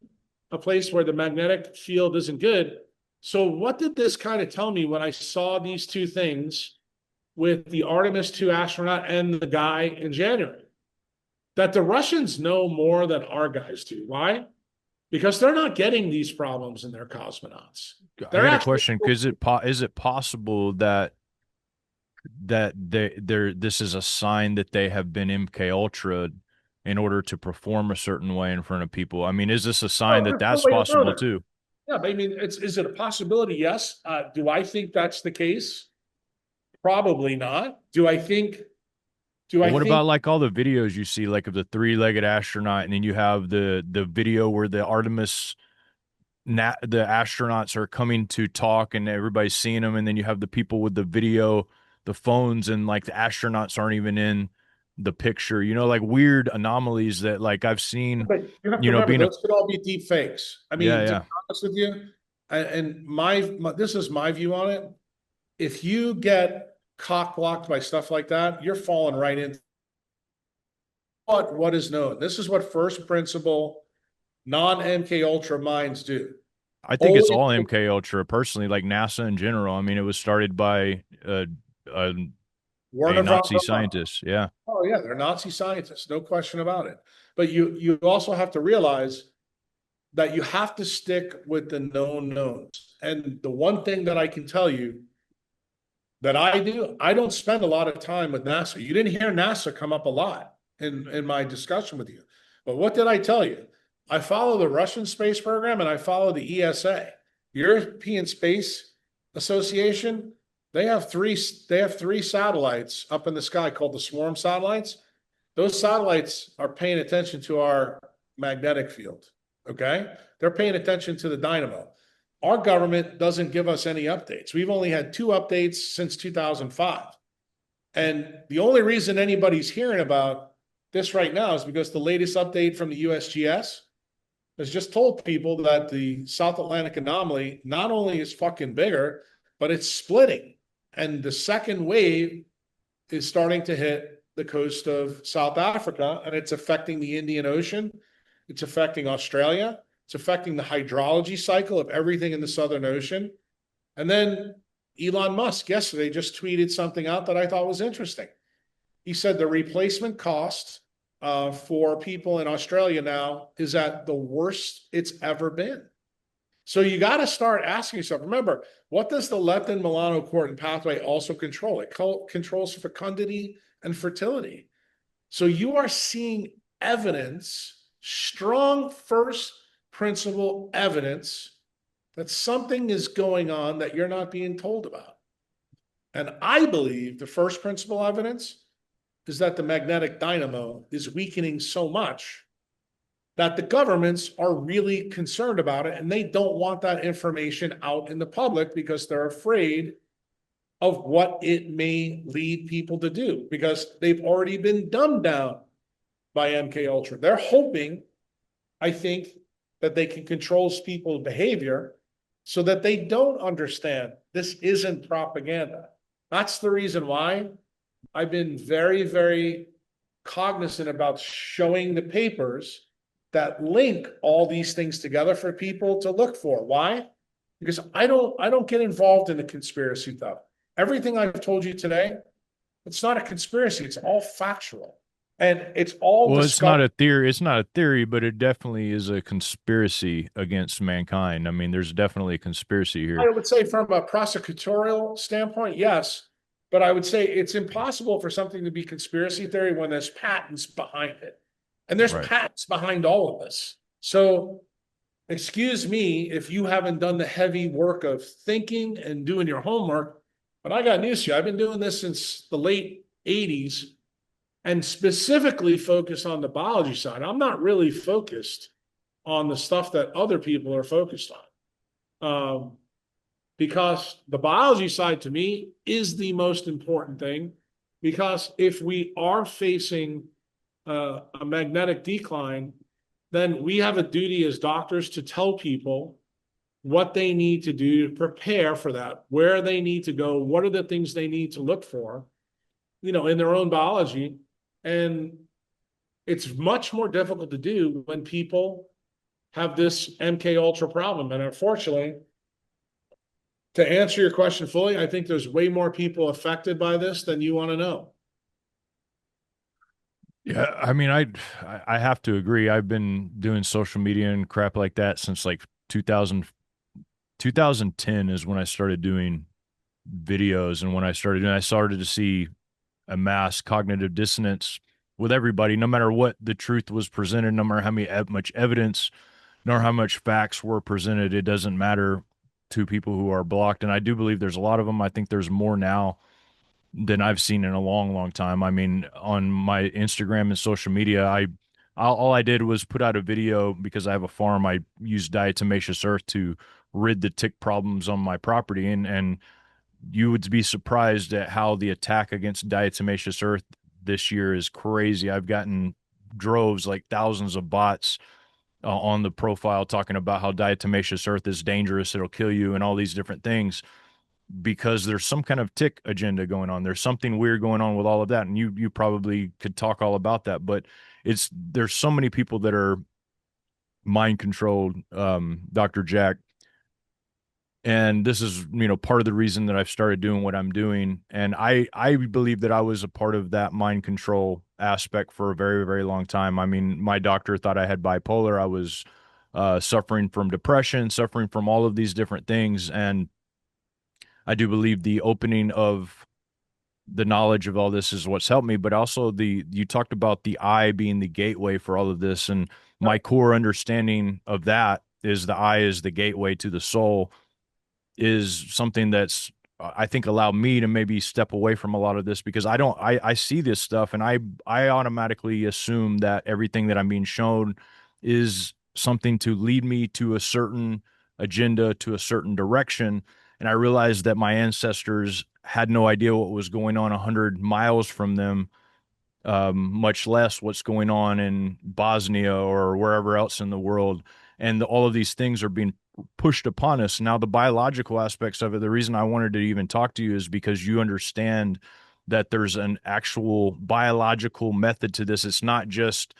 a place where the magnetic field isn't good. So what did this kind of tell me when I saw these two things with the Artemis 2 astronaut and the guy in January? That the Russians know more than our guys do. Why? Because they're not getting these problems in their cosmonauts. I got a question. Is it possible that this is a sign that they have been MK Ultra in order to perform a certain way in front of people? I mean, is this a sign that that's possible too? Yeah, I mean, is it a possibility? Yes. Do I think that's the case? Probably not. What about like all the videos you see, like of the three-legged astronaut, and then you have the video where the Artemis, the astronauts are coming to talk and everybody's seeing them, and then you have the people with the video, the phones, and like the astronauts aren't even in the picture, like weird anomalies that like I've seen. But you have to remember, those could all be deep fakes. I mean, to be honest with you, and this is my view on it. If you get cock blocked by stuff like that, you're falling right into what is known. This is what first principle non-MK Ultra minds do. I think it's Always all MK Ultra personally, like NASA in general. I mean, it was started by a, a Werner von Nazi Braun. scientist. Yeah. Oh yeah, they're Nazi scientists, no question about it. But you also have to realize that you have to stick with the known knowns. And the one thing that I can tell you that I do, I don't spend a lot of time with NASA. You didn't hear NASA come up a lot in my discussion with you. But what did I tell you? I follow the Russian space program and I follow the ESA, European Space Association. They have three satellites up in the sky called the swarm satellites. Those satellites are paying attention to our magnetic field. Okay. They're paying attention to the dynamo. Our government doesn't give us any updates. We've only had 2 updates since 2005. And the only reason anybody's hearing about this right now is because the latest update from the USGS has just told people that the South Atlantic anomaly not only is fucking bigger, but it's splitting. And the second wave is starting to hit the coast of South Africa, and it's affecting the Indian Ocean. It's affecting Australia. It's affecting the hydrology cycle of everything in the Southern Ocean. And then Elon Musk yesterday just tweeted something out that I thought was interesting. He said the replacement cost for people in Australia now is at the worst it's ever been. So you got to start asking yourself, remember, what does the leptin melanocortin pathway also control? It controls fecundity and fertility. So you are seeing evidence, strong first principle evidence that something is going on that you're not being told about. And I believe the first principle evidence is that the magnetic dynamo is weakening so much that the governments are really concerned about it, and they don't want that information out in the public because they're afraid of what it may lead people to do, because they've already been dumbed down by MK Ultra. They're hoping, I think, that they can control people's behavior so that they don't understand this isn't propaganda. That's the reason why I've been very, very cognizant about showing the papers that link all these things together for people to look for. Why? Because I don't get involved in the conspiracy stuff. Everything I've told you today, it's not a conspiracy. It's all factual. And it's all Well, discussed. it's not a theory. It's not a theory, but it definitely is a conspiracy against mankind. I mean, there's definitely a conspiracy I here. would say from a prosecutorial standpoint, yes. But I would say it's impossible for something to be conspiracy theory when there's patents behind it. And there's Right. patents behind all of this. So excuse me if you haven't done the heavy work of thinking and doing your homework, but I got news to you. I've been doing this since the late 80s and specifically focused on the biology side. I'm not really focused on the stuff that other people are focused on. Because the biology side to me is the most important thing. Because if we are facing a magnetic decline, then we have a duty as doctors to tell people what they need to do to prepare for that, where they need to go, what are the things they need to look for, in their own biology. And it's much more difficult to do when people have this MK Ultra problem. And unfortunately, to answer your question fully, I think there's way more people affected by this than you want to know. Yeah, I mean, I have to agree. I've been doing social media and crap like that since like 2010 is when I started doing videos, and when I started to see a mass cognitive dissonance with everybody, no matter what the truth was presented, no matter much evidence, nor how much facts were presented. It doesn't matter to people who are blocked, and I do believe there's a lot of them. I think there's more now than I've seen in a long, long time. I mean, on my Instagram and social media, all I did was put out a video because I have a farm. I use diatomaceous earth to rid the tick problems on my property, and you would be surprised at how the attack against diatomaceous earth this year is crazy. I've gotten droves, like thousands of bots on the profile talking about how diatomaceous earth is dangerous, it'll kill you, and all these different things. because there's some kind of tick agenda going on. There's something weird going on with all of that. And you probably could talk all about that, but there's so many people that are mind controlled, Dr. Jack. And this is, part of the reason that I've started doing what I'm doing. And I believe that I was a part of that mind control aspect for a very, very long time. I mean, my doctor thought I had bipolar. I was suffering from depression, suffering from all of these different things. And I do believe the opening of the knowledge of all this is what's helped me, but also you talked about the eye being the gateway for all of this. And my core understanding of that is the eye is the gateway to the soul, is something that's, I think, allowed me to maybe step away from a lot of this, because I see this stuff and I automatically assume that everything that I'm being shown is something to lead me to a certain agenda, to a certain direction. And I realized that my ancestors had no idea what was going on 100 miles from them, much less what's going on in Bosnia or wherever else in the world. And all of these things are being pushed upon us. Now, the biological aspects of it, the reason I wanted to even talk to you is because you understand that there's an actual biological method to this. It's not just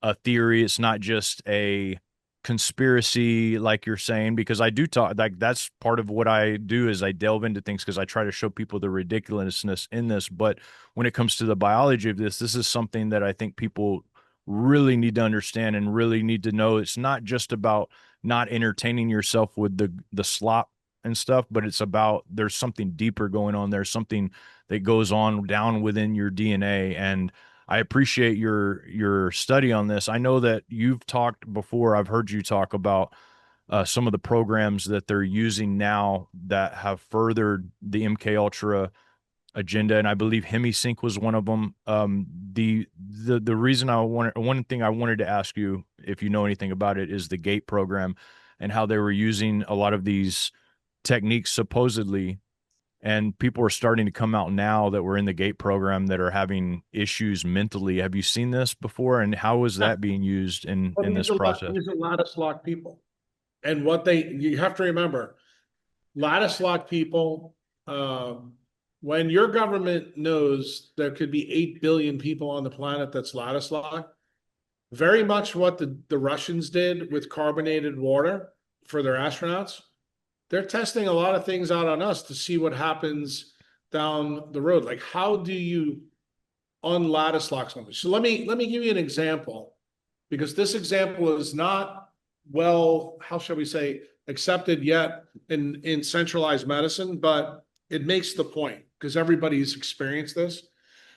a theory. It's not just a conspiracy, like you're saying, because I do talk, like, that's part of what I do, is I delve into things because I try to show people the ridiculousness in this. But when it comes to the biology of this is something that I think people really need to understand and really need to know. It's not just about not entertaining yourself with the slop and stuff, but it's about, there's something deeper going on. There's something that goes on down within your DNA. And I appreciate your study on this. I know that you've talked before. I've heard you talk about some of the programs that they're using now that have furthered the MK Ultra agenda, and I believe HemiSync was one of them. The reason one thing I wanted to ask you, if you know anything about it, is the GATE program and how they were using a lot of these techniques supposedly, and people are starting to come out now that were in the GATE program that are having issues mentally. Have you seen this before, and how is that being used in this process? There's a lattice lock people, and you have to remember, lattice lock people. When your government knows there could be 8 billion people on the planet that's lattice locked, very much what the Russians did with carbonated water for their astronauts, they're testing a lot of things out on us to see what happens down the road. Like, how do you unlattice lock something? So let me give you an example, because this example is not well, how shall we say, accepted yet in centralized medicine, but it makes the point because everybody's experienced this.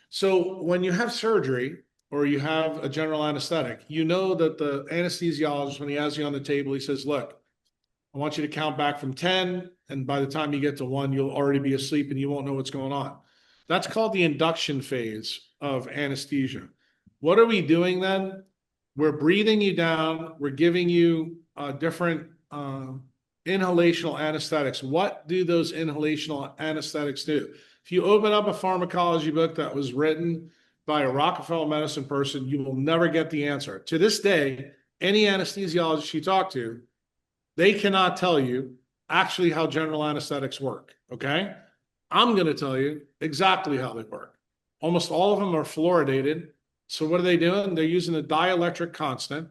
So when you have surgery or you have a general anesthetic, you know that the anesthesiologist, when he has you on the table, he says, look, I want you to count back from 10. And by the time you get to 1, you'll already be asleep and you won't know what's going on. That's called the induction phase of anesthesia. What are we doing then? We're breathing you down. We're giving you different inhalational anesthetics. What do those inhalational anesthetics do? If you open up a pharmacology book that was written by a Rockefeller medicine person, you will never get the answer. To this day, any anesthesiologist you talk to, they cannot tell you actually how general anesthetics work, okay? I'm going to tell you exactly how they work. Almost all of them are fluoridated. So what are they doing? They're using a dielectric constant,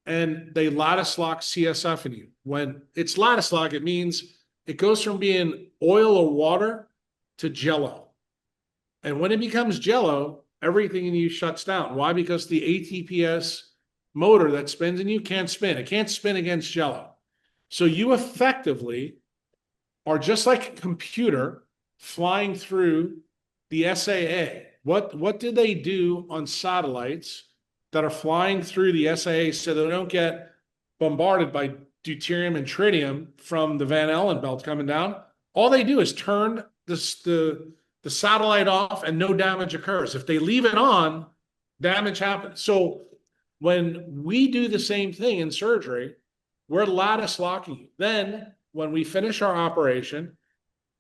and they lattice lock CSF in you. When it's lattice lock, it means it goes from being oil or water to jello. And when it becomes jello, everything in you shuts down. Why? Because the ATPS motor that spins in you can't spin. It can't spin against jello. So you effectively are just like a computer flying through the SAA. What did they do on satellites that are flying through the SAA so they don't get bombarded by deuterium and tritium from the Van Allen belt coming down? All they do is turn the satellite off and no damage occurs. If they leave it on, damage happens. So when we do the same thing in surgery, we're lattice locking you. Then when we finish our operation,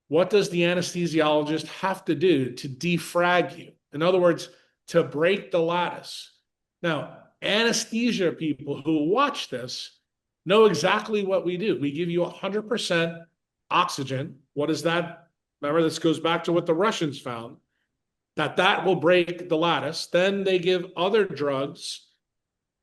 what does the anesthesiologist have to do to defrag you? In other words, to break the lattice. Now, anesthesia people who watch this know exactly what we do. We give you 100% oxygen, What is that? Remember, this goes back to what the Russians found, that will break the lattice. Then they give other drugs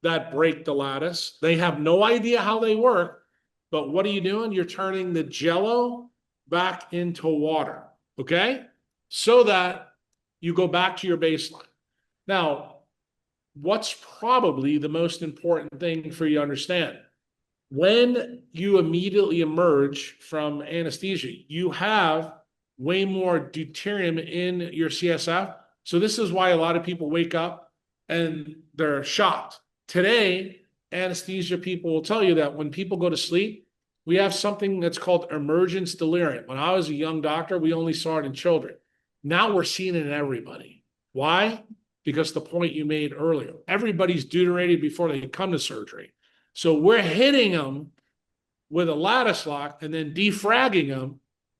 that break the lattice. They have no idea how they work, but what are you doing? You're turning the jello back into water, okay? So that you go back to your baseline. Now, what's probably the most important thing for you to understand? When you immediately emerge from anesthesia, you have way more deuterium in your CSF. So this is why a lot of people wake up and they're shocked. Today, anesthesia people will tell you that when people go to sleep, we have something that's called emergence delirium. When I was a young doctor, we only saw it in children. Now we're seeing it in everybody. Why? Because the point you made earlier, everybody's deuterated before they come to surgery. So we're hitting them with a lattice lock and then defragging them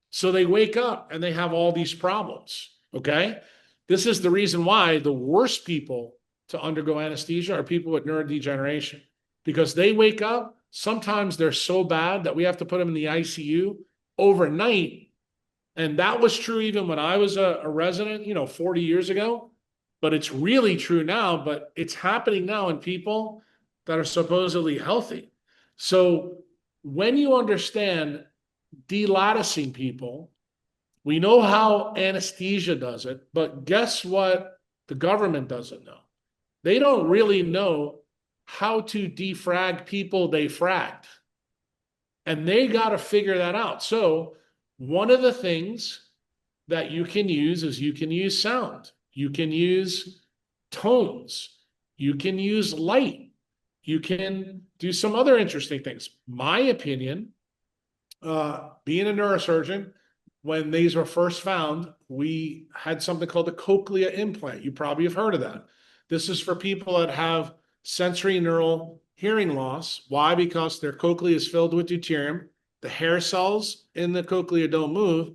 so they wake up and they have all these problems, okay? This is the reason why the worst people to undergo anesthesia are people with neurodegeneration, because they wake up, sometimes they're so bad that we have to put them in the ICU overnight. And that was true even when I was a resident, 40 years ago, but it's really true now, but it's happening now in people that are supposedly healthy. So when you understand delatticing people, we know how anesthesia does it, but guess what the government doesn't know? They don't really know how to defrag people they fragged. And they got to figure that out. So one of the things that you can use is you can use sound. You can use tones. You can use light. You can do some other interesting things. My opinion, being a neurosurgeon, when these were first found, we had something called the cochlea implant. You probably have heard of that. This is for people that have sensory neural hearing loss. Why? Because their cochlea is filled with deuterium. The hair cells in the cochlea don't move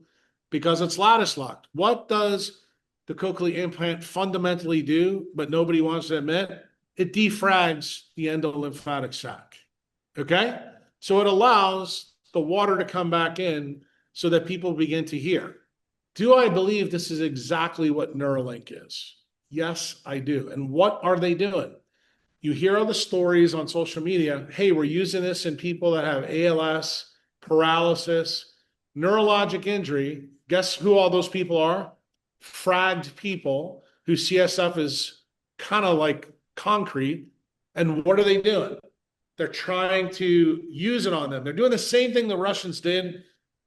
because it's lattice locked. What does the cochlea implant fundamentally do, but nobody wants to admit? It defrags the endolymphatic sac, okay? So it allows the water to come back in so that people begin to hear. Do I believe this is exactly what Neuralink is? Yes, I do. And what are they doing? You hear all the stories on social media. Hey, we're using this in people that have ALS, paralysis, neurologic injury. Guess who all those people are? Fragged people whose CSF is kind of like concrete. And what are they doing? They're trying to use it on them. They're doing the same thing the Russians did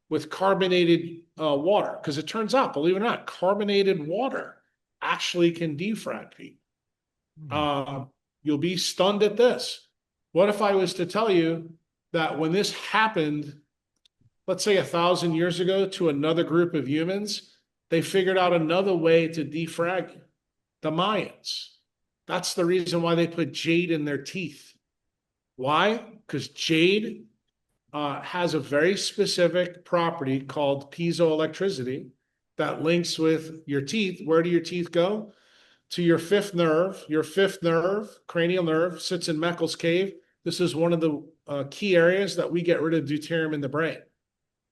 with carbonated water, because it turns out, believe it or not, carbonated water actually can defrag people. You'll be stunned at this. What if I was to tell you that when this happened, let's say 1,000 years ago, to another group of humans, they figured out another way to defrag you? The Mayans. That's the reason why they put jade in their teeth. Why? Because jade has a very specific property called piezoelectricity that links with your teeth. Where do your teeth go? To your fifth nerve. Your fifth nerve, cranial nerve, sits in Meckel's cave. This is one of the key areas that we get rid of deuterium in the brain.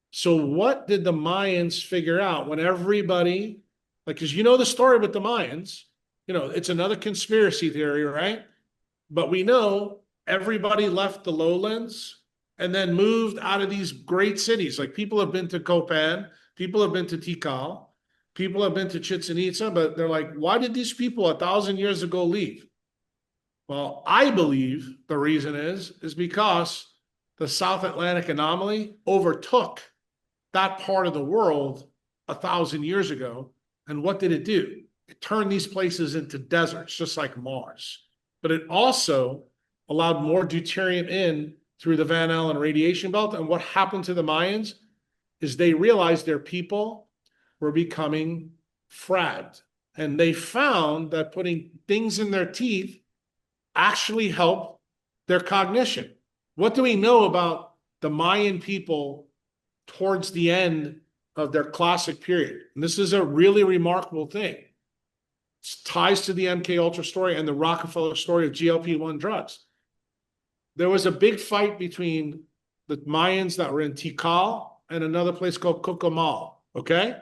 So what did the Mayans figure out when everybody, because you know the story with the Mayans, it's another conspiracy theory, right? But we know everybody left the lowlands and then moved out of these great cities. Like people have been to Copan, people have been to Tikal, people have been to Chichen Itza, but they're like, why did these people 1,000 years ago leave? Well, I believe the reason is because the South Atlantic anomaly overtook that part of the world 1,000 years ago. And what did it do? It turned these places into deserts, just like Mars. But it also allowed more deuterium in through the Van Allen radiation belt. And what happened to the Mayans is they realized their people were becoming fragged. And they found that putting things in their teeth actually helped their cognition. What do we know about the Mayan people towards the end of their classic period? And this is a really remarkable thing. It ties to the MK Ultra story and the Rockefeller story of GLP-1 drugs. There was a big fight between the Mayans that were in Tikal and another place called Kokomal. Okay.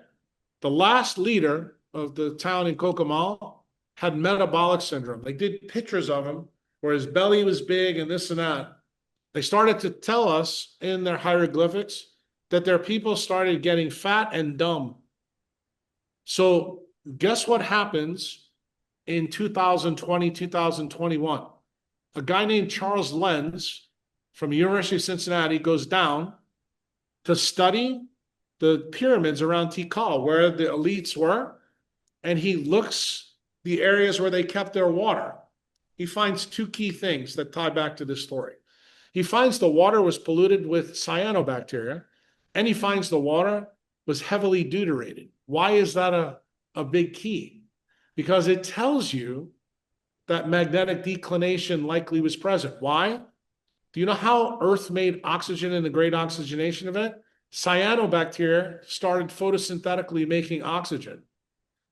The last leader of the town in Kokomal had metabolic syndrome. They did pictures of him where his belly was big and this and that. They started to tell us in their hieroglyphics that their people started getting fat and dumb. So guess what happens in 2020, 2021? A guy named Charles Lenz from the University of Cincinnati goes down to study the pyramids around Tikal, where the elites were, and he looks the areas where they kept their water. He finds two key things that tie back to this story. He finds the water was polluted with cyanobacteria, and he finds the water was heavily deuterated. Why is that a big key? Because it tells you that magnetic declination likely was present. Why? Do you know how Earth made oxygen in the Great Oxygenation Event? Cyanobacteria started photosynthetically making oxygen.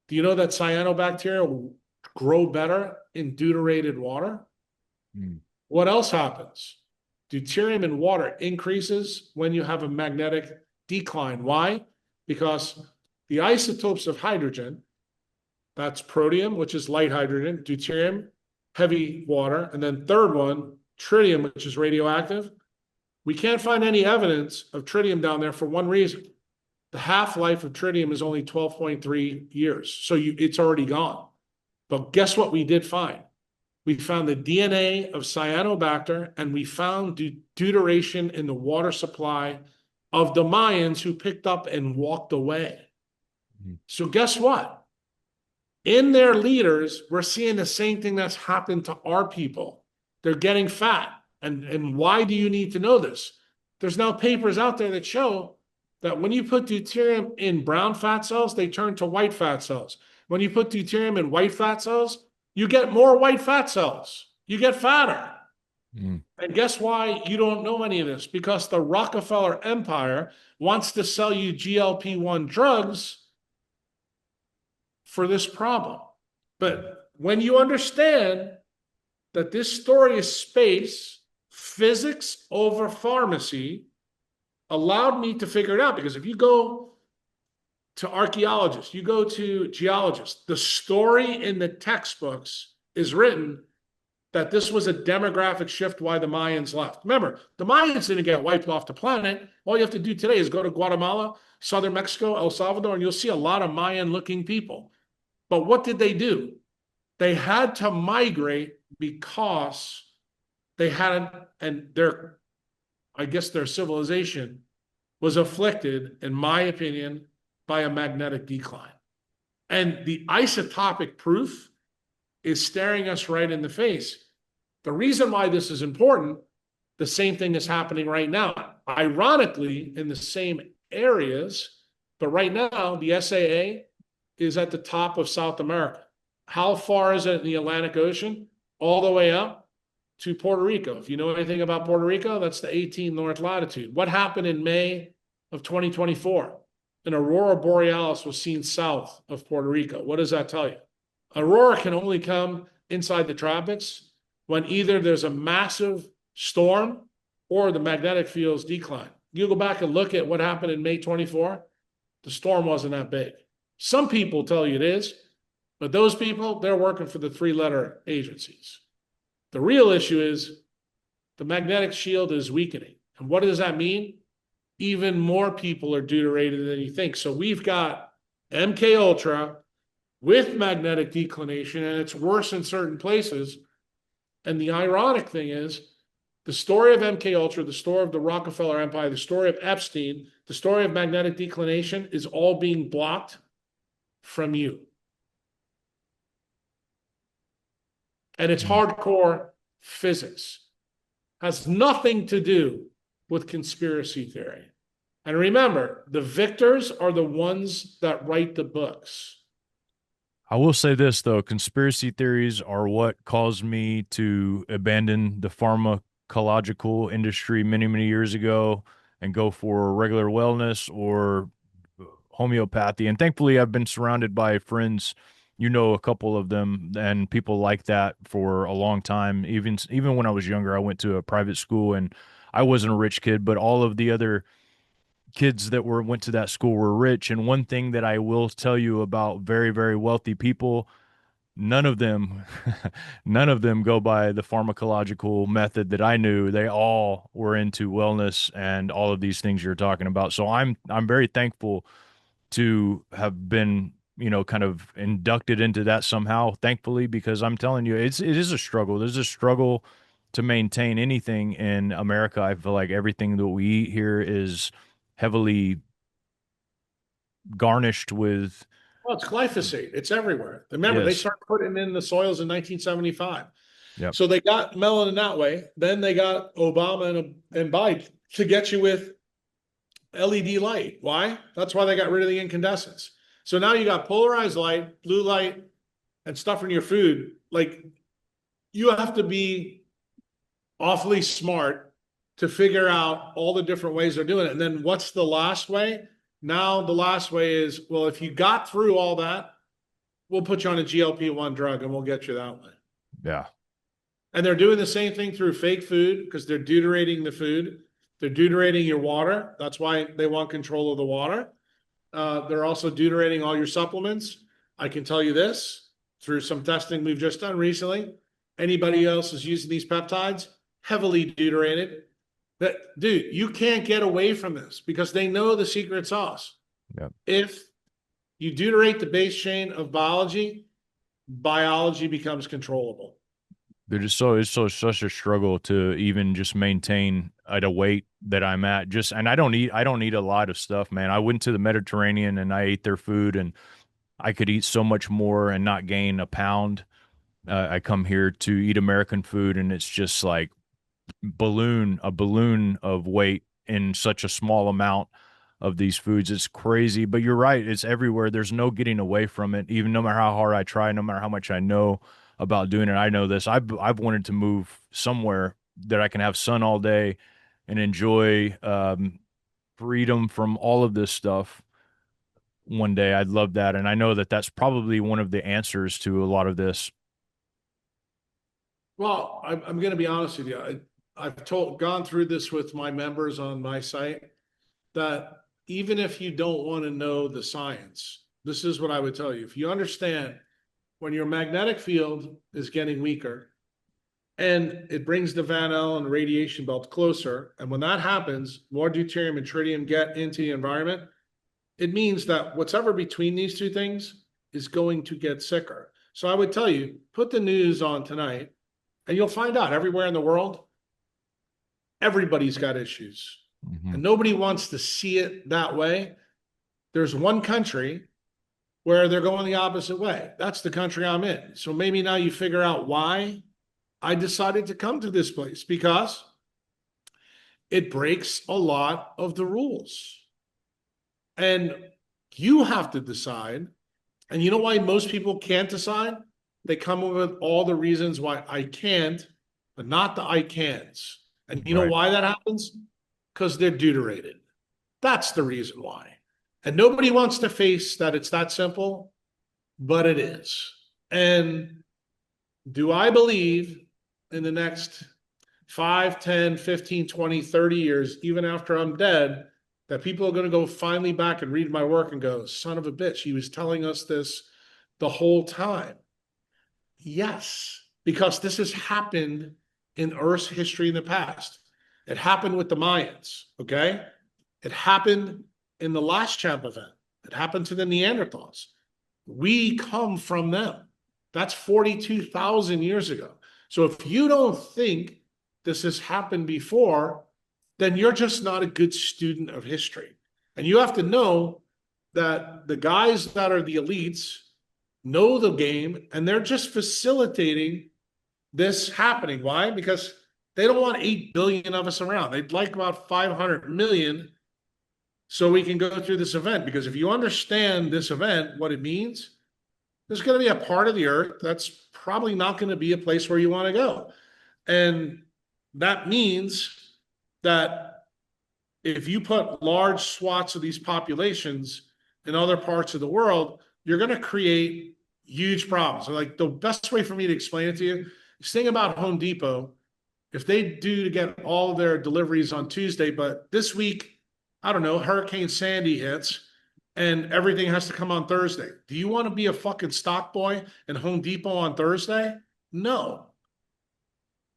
Do you know that cyanobacteria grow better in deuterated water? What else happens? Deuterium in water increases when you have a magnetic decline. Why? Because the isotopes of hydrogen, that's protium, which is light hydrogen, deuterium, heavy water, and then third one, tritium, which is radioactive. We can't find any evidence of tritium down there for one reason. The half-life of tritium is only 12.3 years, so it's already gone. But guess what we did find? We found the DNA of cyanobacter, and we found deuteration in the water supply of the Mayans who picked up and walked away. So guess what? In their leaders, we're seeing the same thing that's happened to our people. They're getting fat. And why do you need to know this? There's now papers out there that show that when you put deuterium in brown fat cells, they turn to white fat cells. When you put deuterium in white fat cells, you get more white fat cells. You get fatter. And guess why you don't know any of this? Because the Rockefeller empire wants to sell you GLP-1 drugs for this problem. But when you understand that this story is space, physics over pharmacy, allowed me to figure it out. Because if you go to archaeologists, you go to geologists, the story in the textbooks is written that this was a demographic shift why the Mayans left. Remember, the Mayans didn't get wiped off the planet. All you have to do today is go to Guatemala, southern Mexico, El Salvador, and you'll see a lot of Mayan-looking people. But what did they do? They had to migrate because they had, and their, I guess their civilization was afflicted, in my opinion, by a magnetic decline. And the isotopic proof is staring us right in the face. The reason why this is important, the same thing is happening right now. Ironically, in the same areas, but right now, the SAA is at the top of South America. How far is it in the Atlantic Ocean? All the way up to Puerto Rico. If you know anything about Puerto Rico, that's the 18 north latitude. What happened in May of 2024? An aurora borealis was seen south of Puerto Rico. What does that tell you? Aurora can only come inside the tropics when either there's a massive storm or the magnetic fields decline. You go back and look at what happened in May 24, the storm wasn't that big. Some people tell you it is, but those people, they're working for the three-letter agencies. The real issue is the magnetic shield is weakening. And what does that mean? Even more people are deuterated than you think. So we've got MK Ultra with magnetic declination, and it's worse in certain places. And the ironic thing is, the story of MK Ultra, the story of the Rockefeller Empire, the story of Epstein, the story of magnetic declination is all being blocked from you. And it's hardcore physics. Has nothing to do with conspiracy theory. And remember, the victors are the ones that write the books. I will say this, though. Conspiracy theories are what caused me to abandon the pharmacological industry many, many years ago and go for regular wellness or homeopathy. And thankfully, I've been surrounded by friends, you know, a couple of them and people like that for a long time. Even when I was younger, I went to a private school and I wasn't a rich kid, but all of the other kids that went to that school were rich. And one thing that I will tell you about very, very wealthy people, none of them none of them go by the pharmacological method that I knew. They all were into wellness and all of these things you're talking about. So I'm very thankful to have been, kind of inducted into that somehow, thankfully, because I'm telling you, it is a struggle. There's a struggle to maintain anything in America. I feel like everything that we eat here is heavily garnished with. Well, it's glyphosate. It's everywhere. Remember, they Yes. started putting it in the soils in 1975. Yep. So they got melanin that way. Then they got Obama and Biden to get you with LED light. Why? That's why they got rid of the incandescents. So now you got polarized light, blue light, and stuff in your food. Like, you have to be awfully smart to figure out all the different ways they're doing it. And then what's the last way? Now the last way is, well, if you got through all that, we'll put you on a GLP-1 drug and we'll get you that way. Yeah. And they're doing the same thing through fake food because they're deuterating the food. They're deuterating your water. That's why they want control of the water. They're also deuterating all your supplements. I can tell you this, through some testing we've just done recently, anybody else is using these peptides, heavily deuterated. That, dude, you can't get away from this because they know the secret sauce. Yep. If you deuterate the base chain of biology becomes controllable. They're just it's such a struggle to even just maintain at a weight that I'm at. And I don't eat a lot of stuff, man. I went to the Mediterranean and I ate their food, and I could eat so much more and not gain a pound. I come here to eat American food, and it's just like a balloon of weight in such a small amount of these foods. It's crazy, but you're right. It's everywhere. There's no getting away from it. Even no matter how hard I try, no matter how much I know about doing it. I know this. I've wanted to move somewhere that I can have sun all day and enjoy freedom from all of this stuff one day. I'd love that. And I know that that's probably one of the answers to a lot of this. Well, I'm going to be honest with you. I've gone through this with my members on my site, that even if you don't want to know the science, this is what I would tell you. If you understand when your magnetic field is getting weaker and it brings the Van Allen radiation belt closer, and when that happens, more deuterium and tritium get into the environment, it means that whatever between these two things is going to get sicker. So I would tell you, put the news on tonight, and you'll find out everywhere in the world, everybody's got issues. Mm-hmm. And nobody wants to see it that way. There's one country where they're going the opposite way. That's the country I'm in. So maybe now you figure out why I decided to come to this place, because it breaks a lot of the rules. And you have to decide. And you know why most people can't decide? They come up with all the reasons why I can't, but not the I can'ts. And you know why that happens? Because they're deuterated. That's the reason why. And nobody wants to face that it's that simple, but it is. And do I believe in the next 5, 10, 15, 20, 30 years, even after I'm dead, that people are going to go finally back and read my work and go, son of a bitch, he was telling us this the whole time? Yes, because this has happened in Earth's history in the past. It happened with the Mayans, okay? It happened in the last champ event. It happened to the Neanderthals. We come from them. That's 42,000 years ago. So if you don't think this has happened before, then you're just not a good student of history. And you have to know that the guys that are the elites know the game, and they're just facilitating this happening. Why? Because they don't want 8 billion of us around. They'd like about 500 million so we can go through this event. Because if you understand this event, what it means, there's going to be a part of the earth that's probably not going to be a place where you want to go. And that means that if you put large swaths of these populations in other parts of the world, you're going to create huge problems. So like, the best way for me to explain it to you is, think about Home Depot. If they do to get all of their deliveries on Tuesday, but this week I don't know, Hurricane Sandy hits and everything has to come on Thursday. Do you want to be a fucking stock boy in Home Depot on Thursday? No.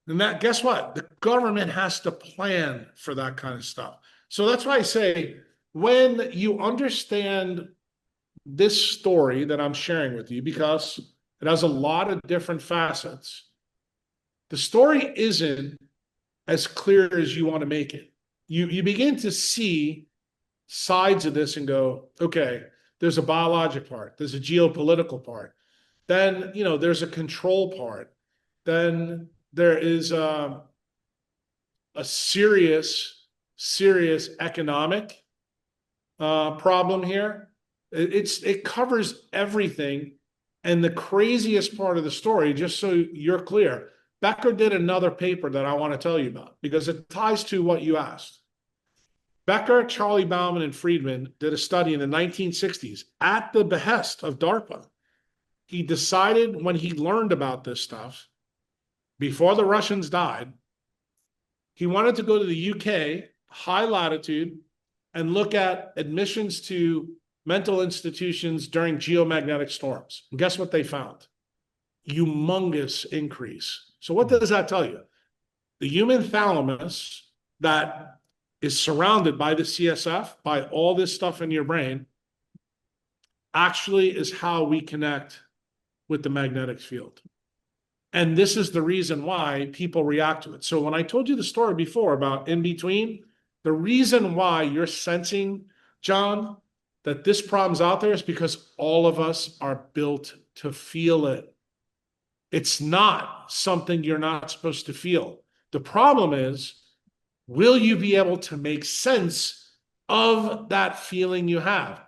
And that, guess what? The government has to plan for that kind of stuff. So that's why I say, when you understand this story that I'm sharing with you, because it has a lot of different facets, the story isn't as clear as you want to make it. You begin to see sides of this and go, okay, there's a biologic part, there's a geopolitical part, then, you know, there's a control part, then there is a serious economic problem here. It covers everything. And the craziest part of the story, just so you're clear, Becker did another paper that I want to tell you about because it ties to what you asked. Becker, Charlie Bauman, and Friedman did a study in the 1960s at the behest of DARPA. He decided, when he learned about this stuff, before the Russians died, he wanted to go to the UK, high latitude, and look at admissions to mental institutions during geomagnetic storms. And guess what they found? Humongous increase. So what does that tell you? The human thalamus that is surrounded by the CSF, by all this stuff in your brain, actually is how we connect with the magnetic field. And this is the reason why people react to it. So when I told you the story before about in between, the reason why you're sensing, John, that this problem's out there is because all of us are built to feel it. It's not something you're not supposed to feel. The problem is, will you be able to make sense of that feeling you have?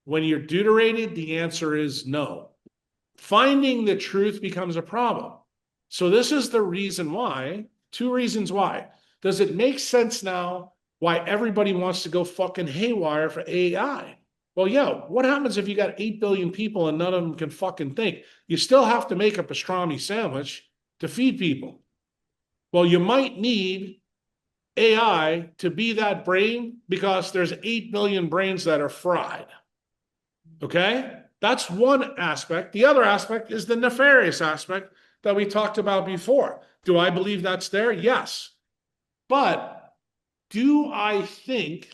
When you're deuterated, the answer is no. Finding the truth becomes a problem. So this is the reason why, two reasons why. Does it make sense now why everybody wants to go fucking haywire for AI? Well, yeah, what happens if you got 8 billion people and none of them can fucking think? You still have to make a pastrami sandwich to feed people. Well, you might need AI to be that brain because there's 8 billion brains that are fried. Okay? That's one aspect. The other aspect is the nefarious aspect that we talked about before. Do I believe that's there? Yes. But do I think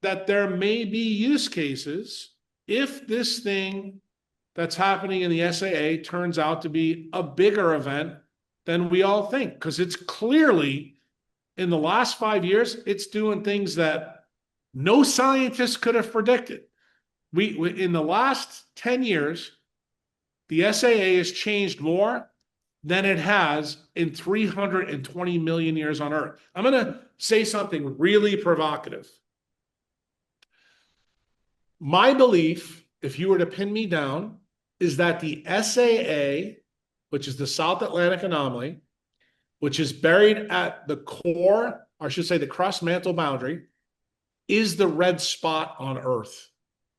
that there may be use cases if this thing that's happening in the SAA turns out to be a bigger event than we all think? Because it's clearly, in the last 5 years, it's doing things that no scientist could have predicted. We in the last 10 years, the SAA has changed more than it has in 320 million years on Earth. I'm going to say something really provocative. My belief, if you were to pin me down, is that the SAA, which is the South Atlantic Anomaly, which is buried at the core, or I should say the crust mantle boundary, is the red spot on Earth.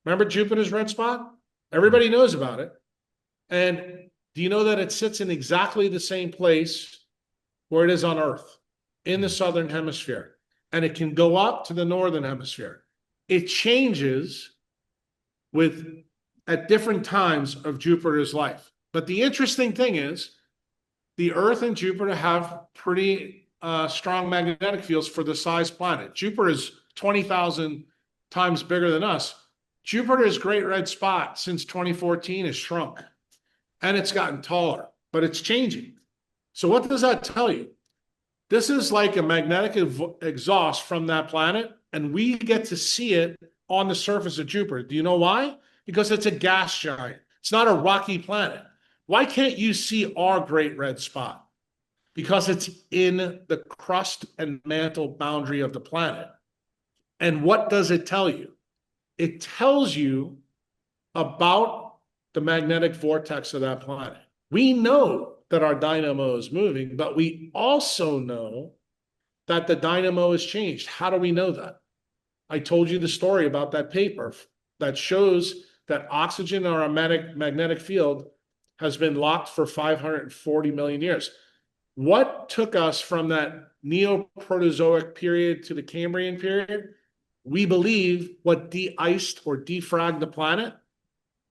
Remember Jupiter's red spot? Everybody knows about it. And do you know that it sits in exactly the same place where it is on Earth, in the southern hemisphere? And it can go up to the northern hemisphere. It changes at different times of Jupiter's life. But the interesting thing is, the Earth and Jupiter have pretty strong magnetic fields for the size planet. Jupiter is 20,000 times bigger than us. Jupiter's great red spot since 2014 has shrunk, and it's gotten taller, but it's changing. So what does that tell you? This is like a magnetic exhaust from that planet, and we get to see it on the surface of Jupiter. Do you know why? Because it's a gas giant. It's not a rocky planet. Why can't you see our great red spot? Because it's in the crust and mantle boundary of the planet. And what does it tell you? It tells you about the magnetic vortex of that planet. We know that our dynamo is moving, but we also know that the dynamo has changed. How do we know that? I told you the story about that paper that shows that oxygen in our magnetic field has been locked for 540 million years. What took us from that Neoproterozoic period to the Cambrian period? We believe what de-iced or defragged the planet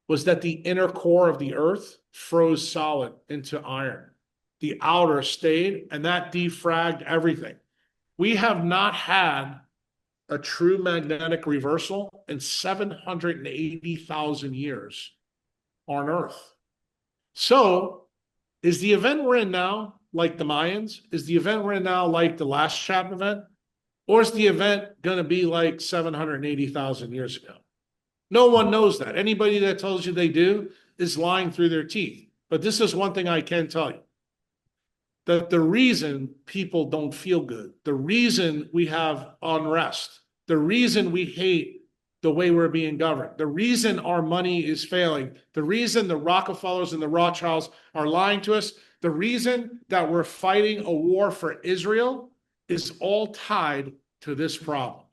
was that the inner core of the Earth froze solid into iron. The outer stayed, and that defragged everything. We have not had a true magnetic reversal in 780,000 years on Earth. So, is the event we're in now like the Mayans? Is the event we're in now like the last Chapman event? Or is the event going to be like 780,000 years ago? No one knows that. Anybody that tells you they do is lying through their teeth. But this is one thing I can tell you. That the reason people don't feel good, the reason we have unrest, the reason we hate the way we're being governed, the reason our money is failing, the reason the Rockefellers and the Rothschilds are lying to us, the reason that we're fighting a war for Israel is all tied to this problem.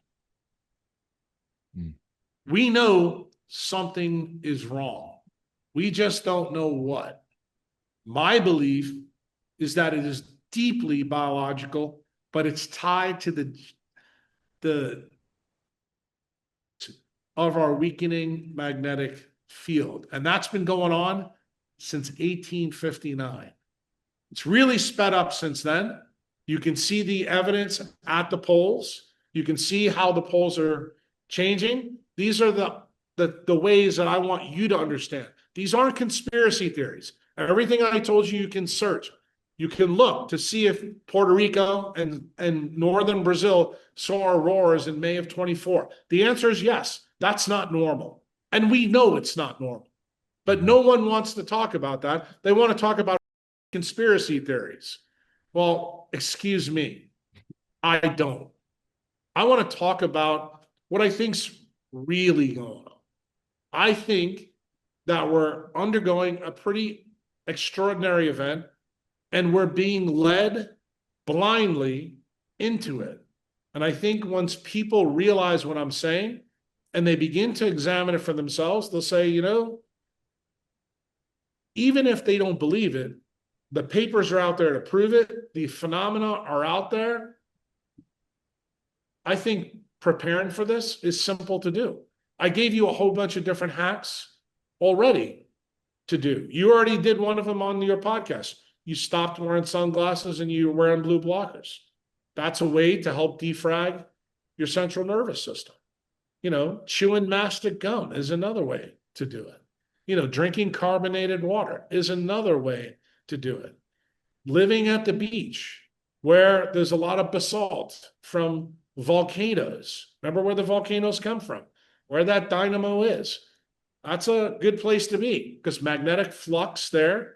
We know something is wrong. We just don't know what. My belief is that it is deeply biological, but it's tied to the of our weakening magnetic field. And that's been going on since 1859. It's really sped up since then. You can see the evidence at the polls. You can see how the polls are changing. These are the ways that I want you to understand. These aren't conspiracy theories. Everything I told you, you can search. You can look to see if Puerto Rico and northern Brazil saw auroras in May of 24. The answer is yes. That's not normal. And we know it's not normal. But no one wants to talk about that. They want to talk about conspiracy theories. Well, excuse me. I don't. I want to talk about what I think's really going on. I think that we're undergoing a pretty extraordinary event, and we're being led blindly into it. And I think once people realize what I'm saying and they begin to examine it for themselves, they'll say, you know, even if they don't believe it, the papers are out there to prove it. The phenomena are out there. I think preparing for this is simple to do. I gave you a whole bunch of different hacks already to do. You already did one of them on your podcast. You stopped wearing sunglasses and you were wearing blue blockers. That's a way to help defrag your central nervous system. You know, chewing mastic gum is another way to do it. You know, drinking carbonated water is another way to do it. Living at the beach where there's a lot of basalt from volcanoes. Remember where the volcanoes come from, where that dynamo is. That's a good place to be because magnetic flux there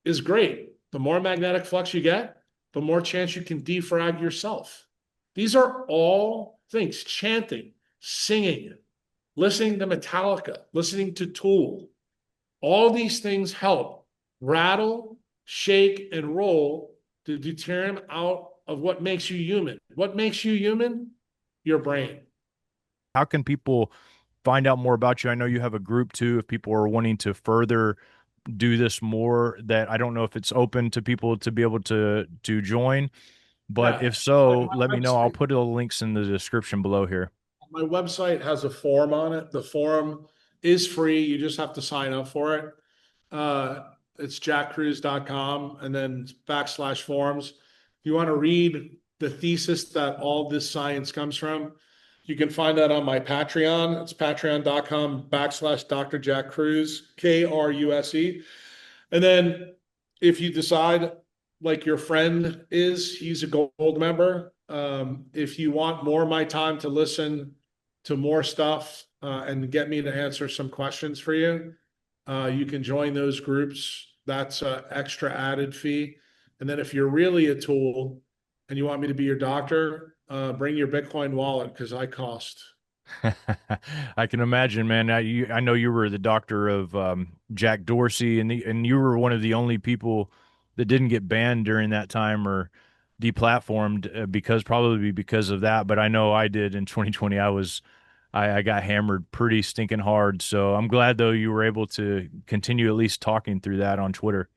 is great. The more magnetic flux you get, the more chance you can defrag yourself. These are all things, chanting, singing, listening to Metallica, listening to Tool. All these things help rattle, shake, and roll to deter him out of what makes you human. What makes you human? Your brain. How can people find out more about you? I know you have a group too, if people are wanting to further do this more, that I don't know if it's open to people to be able to join, but Yeah. if so, My let me know. website- I'll put the links in the description below here. My website has a form on it. The form is free. You just have to sign up for it. It's jackkruse.com and then /forms. If you want to read the thesis that all this science comes from, you can find that on my Patreon. It's patreon.com/Dr. Jack Kruse, Kruse. And then if you decide, like your friend is, he's a gold member. If you want more of my time to listen to more stuff and get me to answer some questions for you, you can join those groups. That's an extra added fee. And then if you're really a tool and you want me to be your doctor, bring your Bitcoin wallet because I cost. I can imagine, man. I know you were the doctor of Jack Dorsey, and you were one of the only people that didn't get banned during that time or deplatformed probably because of that. But I know I did in 2020. I got hammered pretty stinking hard. So I'm glad though you were able to continue at least talking through that on Twitter.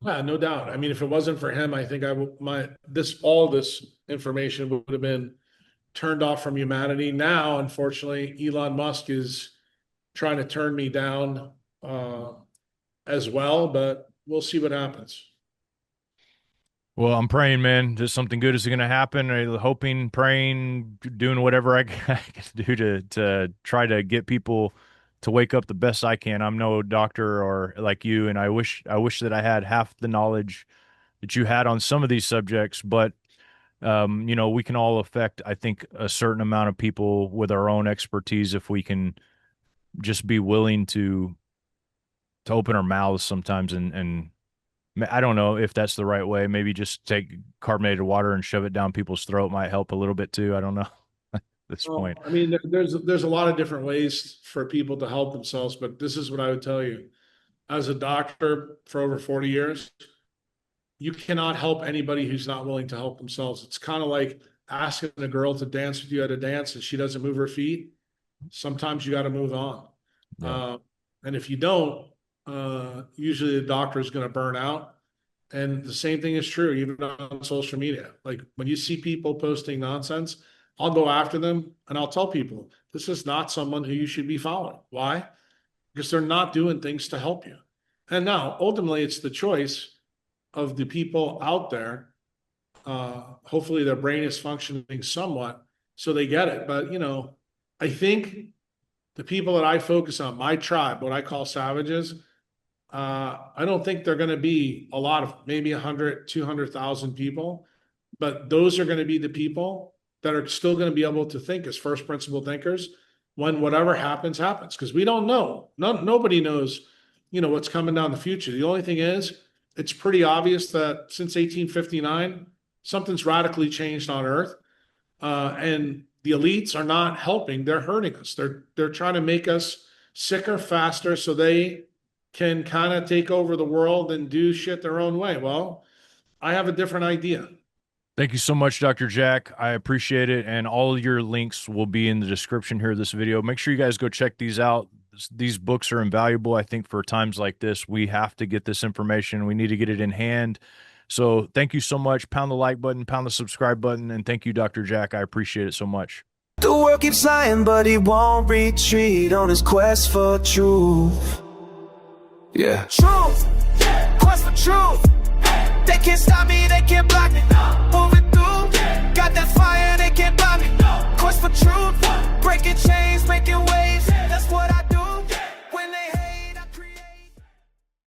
Yeah, no doubt. I mean, if it wasn't for him, I think all this information would have been turned off from humanity. Now, unfortunately, Elon Musk is trying to turn me down as well, but we'll see what happens. Well, I'm praying, man, that something good is going to happen. I'm hoping, praying, doing whatever I can do to try to get people to wake up the best I can. I'm no doctor or like you, and I wish that I had half the knowledge that you had on some of these subjects, but we can all affect, I think, a certain amount of people with our own expertise if we can just be willing to open our mouths sometimes and I don't know if that's the right way. Maybe just take carbonated water and shove it down people's throat might help a little bit too. I don't know at this point. I mean, there's a lot of different ways for people to help themselves, but this is what I would tell you. As a doctor for over 40 years, you cannot help anybody who's not willing to help themselves. It's kind of like asking a girl to dance with you at a dance and she doesn't move her feet. Sometimes you got to move on. Yeah. And if you don't, usually the doctor is going to burn out. And the same thing is true even on social media. Like when you see people posting nonsense, I'll go after them and I'll tell people, this is not someone who you should be following. Why? Because they're not doing things to help you. And now, ultimately, it's the choice of the people out there. Hopefully their brain is functioning somewhat so they get it. But, I think the people that I focus on, my tribe, what I call savages, I don't think they're going to be a lot of maybe 100, 200,000 people, but those are going to be the people that are still going to be able to think as first principle thinkers when whatever happens, happens. Because we don't know. Nobody knows, what's coming down the future. The only thing is, it's pretty obvious that since 1859, something's radically changed on Earth. And the elites are not helping. They're hurting us. They're trying to make us sicker, faster, so they can kind of take over the world and do shit their own way. Well, I have a different idea. Thank you so much, Dr. Jack. I appreciate it. And all your links will be in the description here of this video. Make sure you guys go check these out. These books are invaluable. I think for times like this, we have to get this information. We need to get it in hand. So thank you so much. Pound the like button, pound the subscribe button. And thank you, Dr. Jack. I appreciate it so much. The world keeps lying, but he won't retreat on his quest for truth. Yeah. Truth, quest for truth. They can't stop me, they can't block me. Moving through, got that fire, they can't block me. Quest for truth, breaking chains, making